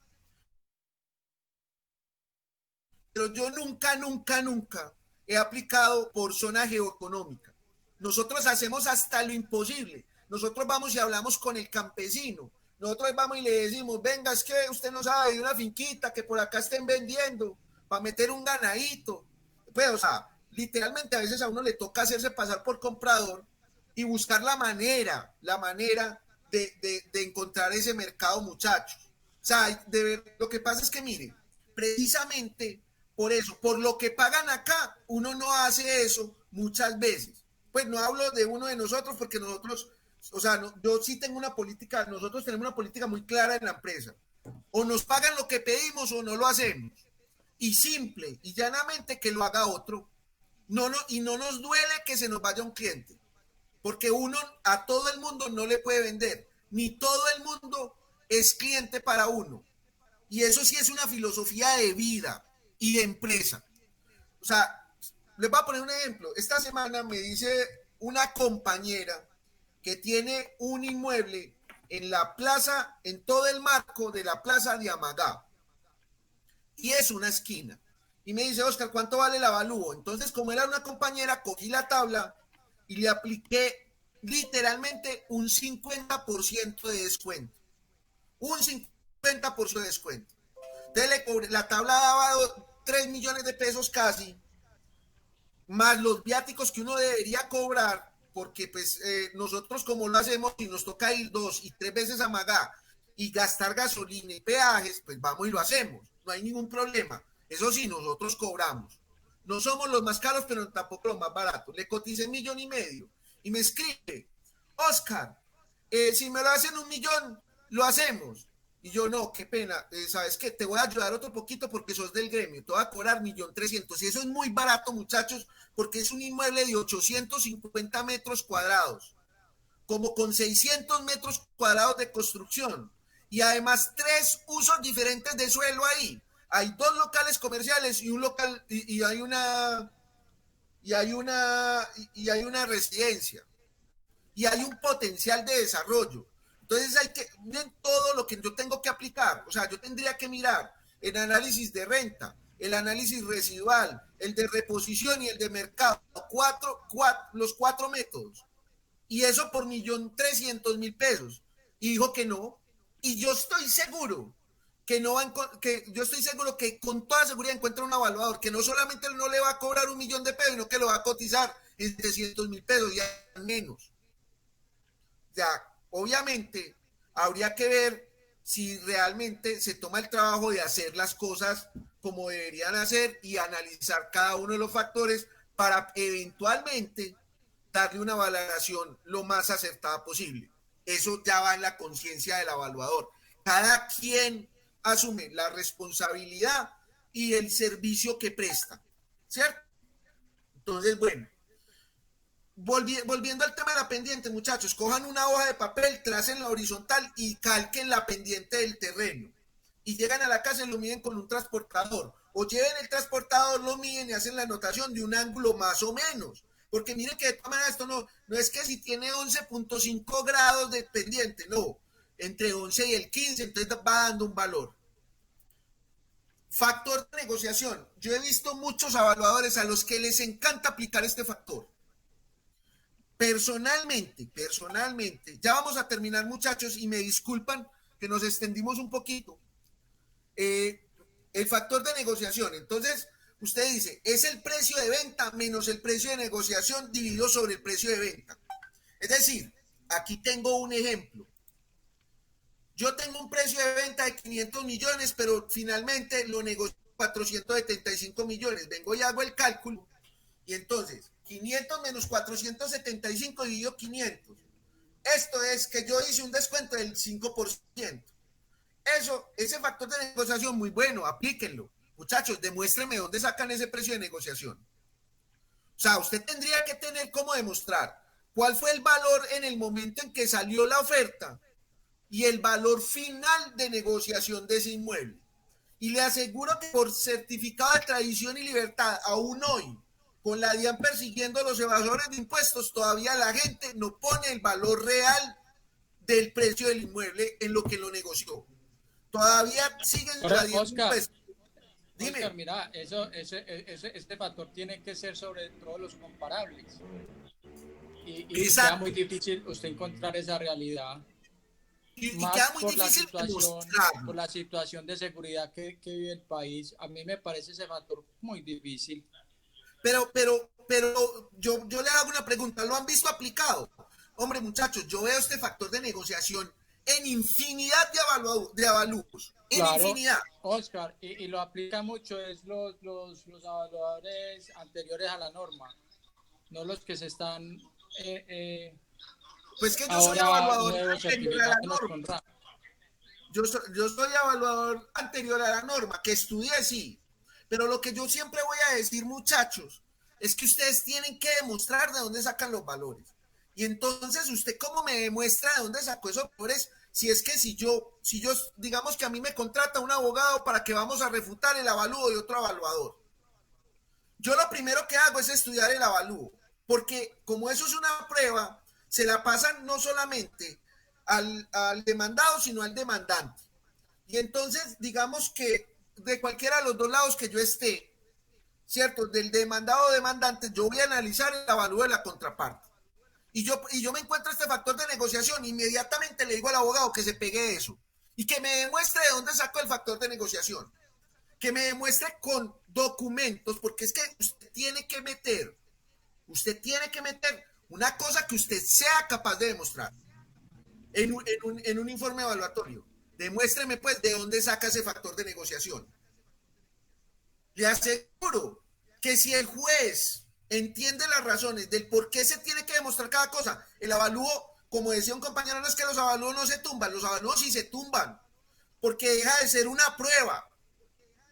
pero yo nunca he aplicado por zona geoeconómica. Nosotros hacemos hasta lo imposible. Nosotros vamos y hablamos con el campesino. Nosotros vamos y le decimos, venga, es que usted no sabe de una finquita que por acá estén vendiendo para meter un ganadito. Pues, o sea, literalmente a veces a uno le toca hacerse pasar por comprador y buscar la manera de encontrar ese mercado, muchachos. O sea, lo que pasa es que, mire, precisamente por eso, por lo que pagan acá, uno no hace eso muchas veces. Pues no hablo de uno de nosotros, porque nosotros, o sea, yo sí tengo una política, nosotros tenemos una política muy clara en la empresa. O nos pagan lo que pedimos o no lo hacemos. Y simple y llanamente que lo haga otro. Y no nos duele que se nos vaya un cliente. Porque uno a todo el mundo no le puede vender. Ni todo el mundo es cliente para uno. Y eso sí es una filosofía de vida y de empresa. O sea, les voy a poner un ejemplo. Esta semana me dice una compañera que tiene un inmueble en la plaza, en todo el marco de la plaza de Amagá. Y es una esquina. Y me dice, Oscar, ¿cuánto vale el avalúo? Entonces, como era una compañera, cogí la tabla y le apliqué literalmente un 50% de descuento. Un 50% de descuento. Entonces le cobré, la tabla daba 3 millones de pesos casi, más los viáticos que uno debería cobrar, porque pues nosotros como lo hacemos y nos toca ir 2 y 3 veces a Magá y gastar gasolina y peajes, pues vamos y lo hacemos, no hay ningún problema. Eso sí, nosotros cobramos. No somos los más caros, pero tampoco los más baratos. Le coticé 1,5 millones y me escribe, Oscar, si me lo hacen 1 millón, lo hacemos. Y yo, no, qué pena, ¿sabes qué? Te voy a ayudar otro poquito porque sos del gremio, te voy a cobrar 1.300.000. Y eso es muy barato, muchachos, porque es un inmueble de 850 metros cuadrados. como con 600 metros cuadrados de construcción y además 3 usos diferentes de suelo ahí. Hay 2 locales comerciales y un local y hay una residencia y hay un potencial de desarrollo. Entonces hay que miren todo lo que yo tengo que aplicar. O sea, yo tendría que mirar el análisis de renta, el análisis residual, el de reposición y el de mercado, los 4 métodos. Y eso por 1.300.000 pesos. Y dijo que no. Y yo estoy seguro que con toda seguridad encuentra un evaluador que no solamente no le va a cobrar 1.000.000 de pesos, sino que lo va a cotizar en 300.000 pesos y menos. Ya, obviamente, habría que ver si realmente se toma el trabajo de hacer las cosas como deberían hacer y analizar cada uno de los factores para eventualmente darle una valoración lo más acertada posible. Eso ya va en la conciencia del evaluador. Cada quien asume la responsabilidad y el servicio que presta, ¿cierto? Entonces, bueno, volviendo al tema de la pendiente, muchachos, cojan una hoja de papel, tracen la horizontal y calquen la pendiente del terreno. Y llegan a la casa y lo miden con un transportador. O lleven el transportador, lo miden y hacen la anotación de un ángulo más o menos. Porque miren que de todas maneras esto no es que si tiene 11.5 grados de pendiente, no. Entre 11 y el 15, entonces va dando un valor. Factor de negociación. Yo he visto muchos evaluadores a los que les encanta aplicar este factor. Personalmente, ya vamos a terminar, muchachos, y me disculpan que nos extendimos un poquito. El factor de negociación. Entonces, usted dice, es el precio de venta menos el precio de negociación dividido sobre el precio de venta. Es decir, aquí tengo un ejemplo. Yo tengo un precio de venta de 500 millones, pero finalmente lo negocio 475 millones. Vengo y hago el cálculo. Y entonces, 500 menos 475 dividido 500. Esto es que yo hice un descuento del 5%. Ese factor de negociación muy bueno, aplíquenlo. Muchachos, demuéstrenme dónde sacan ese precio de negociación. O sea, usted tendría que tener cómo demostrar cuál fue el valor en el momento en que salió la oferta y el valor final de negociación de ese inmueble. Y le aseguro que por certificado de tradición y libertad, aún hoy, con la DIAN persiguiendo a los evasores de impuestos, todavía la gente no pone el valor real del precio del inmueble en lo que lo negoció. Todavía siguen tradiendo impuestos. Dime. Oscar, mira, este factor tiene que ser sobre todos los comparables. Y queda muy difícil usted encontrar esa realidad. Y queda muy difícil por la situación de seguridad que vive el país. A mí me parece ese factor muy difícil. Pero yo le hago una pregunta, ¿lo han visto aplicado? Hombre, muchachos, yo veo este factor de negociación en infinidad de avalúos, en claro, infinidad. Oscar, y lo aplica mucho es los evaluadores anteriores a la norma, no los que se están pues que yo soy evaluador anterior a la norma. Yo soy evaluador anterior a la norma, que estudié, sí. Pero lo que yo siempre voy a decir, muchachos, es que ustedes tienen que demostrar de dónde sacan los valores. Y entonces, ¿usted cómo me demuestra de dónde sacó esos valores? Si es que si yo, digamos que a mí me contrata un abogado para que vamos a refutar el avalúo de otro evaluador. Yo lo primero que hago es estudiar el avalúo, porque como eso es una prueba, se la pasan no solamente al demandado, sino al demandante. Y entonces, digamos que de cualquiera de los dos lados que yo esté, ¿cierto? Del demandado o demandante, yo voy a analizar el avalúo de la contraparte. Y yo me encuentro este factor de negociación, inmediatamente le digo al abogado que se pegue eso y que me demuestre de dónde sacó el factor de negociación, que me demuestre con documentos, porque es que usted tiene que meter una cosa que usted sea capaz de demostrar en un informe evaluatorio. Demuéstreme pues de dónde saca ese factor de negociación. Le aseguro que si el juez entiende las razones del por qué se tiene que demostrar cada cosa, el avalúo, como decía un compañero, no es que los avalúos no se tumban, los avalúos sí se tumban, porque deja de ser una prueba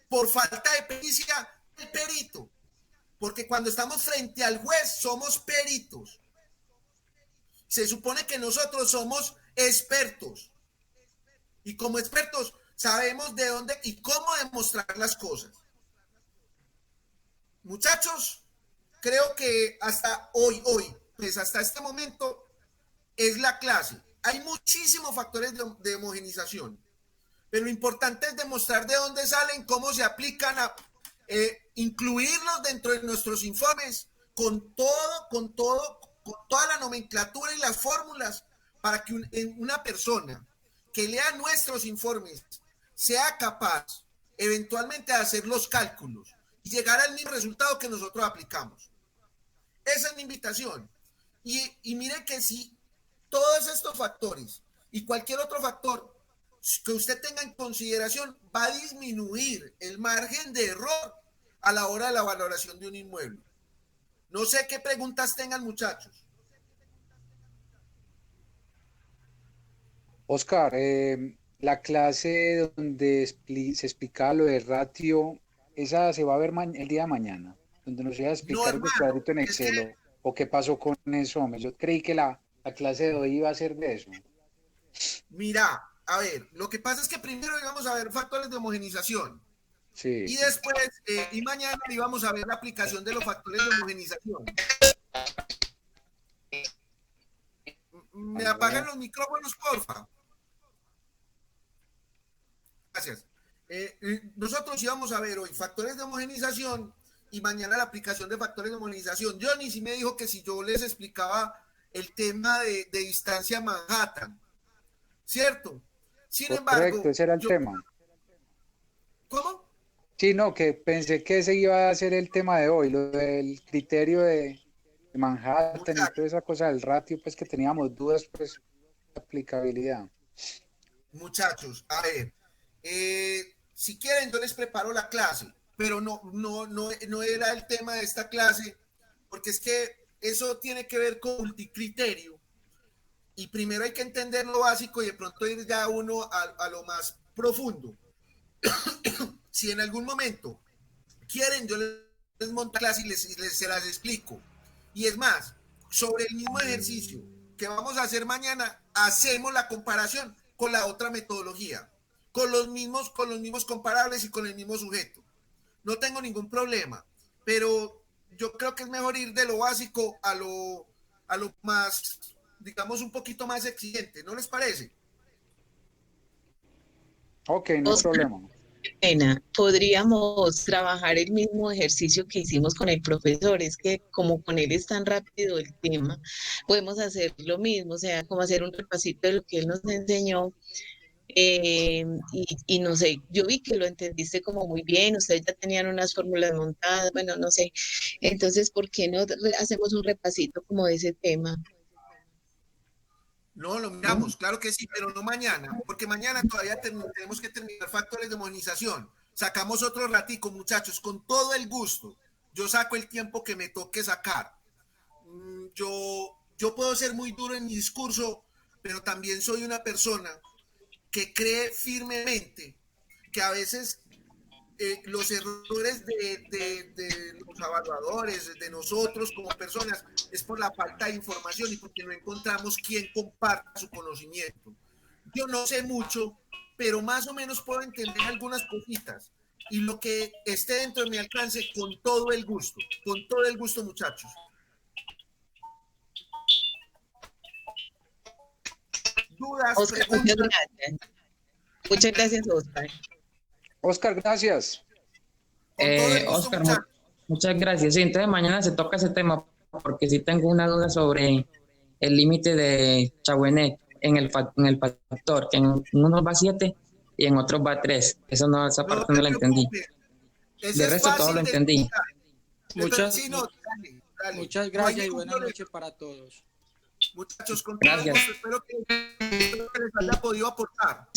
por falta de pericia del perito, porque cuando estamos frente al juez somos peritos. Se supone que nosotros somos expertos y como expertos sabemos de dónde y cómo demostrar las cosas. Muchachos, creo que hasta hoy, pues hasta este momento es la clase. Hay muchísimos factores de homogenización, pero lo importante es demostrar de dónde salen, cómo se aplican, incluirlos dentro de nuestros informes con toda la nomenclatura y las fórmulas para que una persona que lea nuestros informes sea capaz eventualmente de hacer los cálculos y llegar al mismo resultado que nosotros aplicamos. Esa es mi invitación. Y mire que si todos estos factores y cualquier otro factor que usted tenga en consideración va a disminuir el margen de error a la hora de la valoración de un inmueble. No sé qué preguntas tengan, muchachos. Oscar, la clase donde se explicaba lo de ratio, esa se va a ver el día de mañana, donde nos iba a explicar el cuadrito en Excel, o qué pasó con eso, hombre. Yo creí que la clase de hoy iba a ser de eso. Mira, a ver, lo que pasa es que primero íbamos a ver factores de homogenización. Sí. Y después, y mañana íbamos a ver la aplicación de los factores de homogenización. ¿Me apagan los micrófonos, porfa? Gracias. Nosotros íbamos a ver hoy factores de homogenización y mañana la aplicación de factores de homogenización. Johnny sí me dijo que si yo les explicaba el tema de distancia Manhattan, ¿cierto? Sin embargo... Correcto, ese era el tema. ¿Cómo? Sí, no, que pensé que ese iba a ser el tema de hoy, lo del criterio de Manhattan y toda esa cosa del ratio, pues que teníamos dudas, pues, de aplicabilidad. Muchachos, a ver, si quieren yo les preparo la clase, pero no era el tema de esta clase, porque es que eso tiene que ver con multicriterio, y primero hay que entender lo básico y de pronto ir ya uno a lo más profundo. Si en algún momento quieren, yo les monto clase y se las explico. Y es más, sobre el mismo ejercicio que vamos a hacer mañana, hacemos la comparación con la otra metodología, con los mismos comparables y con el mismo sujeto. No tengo ningún problema, pero yo creo que es mejor ir de lo básico a lo más, digamos, un poquito más exigente, ¿no les parece? Ok, no hay problema. Pena, podríamos trabajar el mismo ejercicio que hicimos con el profesor, es que como con él es tan rápido el tema, podemos hacer lo mismo, o sea, como hacer un repasito de lo que él nos enseñó, y no sé, yo vi que lo entendiste como muy bien, ustedes ya tenían unas fórmulas montadas, bueno, no sé, entonces, ¿por qué no hacemos un repasito como de ese tema? No, lo miramos, claro que sí, pero no mañana, porque mañana todavía tenemos que terminar factores de homogenización. Sacamos otro ratico, muchachos, con todo el gusto. Yo saco el tiempo que me toque sacar. Yo puedo ser muy duro en mi discurso, pero también soy una persona que cree firmemente que a veces los errores de los evaluadores, de nosotros como personas, es por la falta de información y porque no encontramos quien comparta su conocimiento. Yo no sé mucho, pero más o menos puedo entender algunas cositas y lo que esté dentro de mi alcance con todo el gusto, muchachos. Dudas, Oscar, preguntas. Muchas gracias, Oscar. Oscar, gracias. Oscar, muchas gracias. Sí, entonces mañana se toca ese tema porque sí tengo una duda sobre el límite de Chauvenet en el factor, que en unos va 7 y en otros va 3. Esa parte no la entendí. De resto todo lo entendí. Muchas gracias y buenas noches para todos. Muchachos, con todo gusto, espero que les haya podido aportar.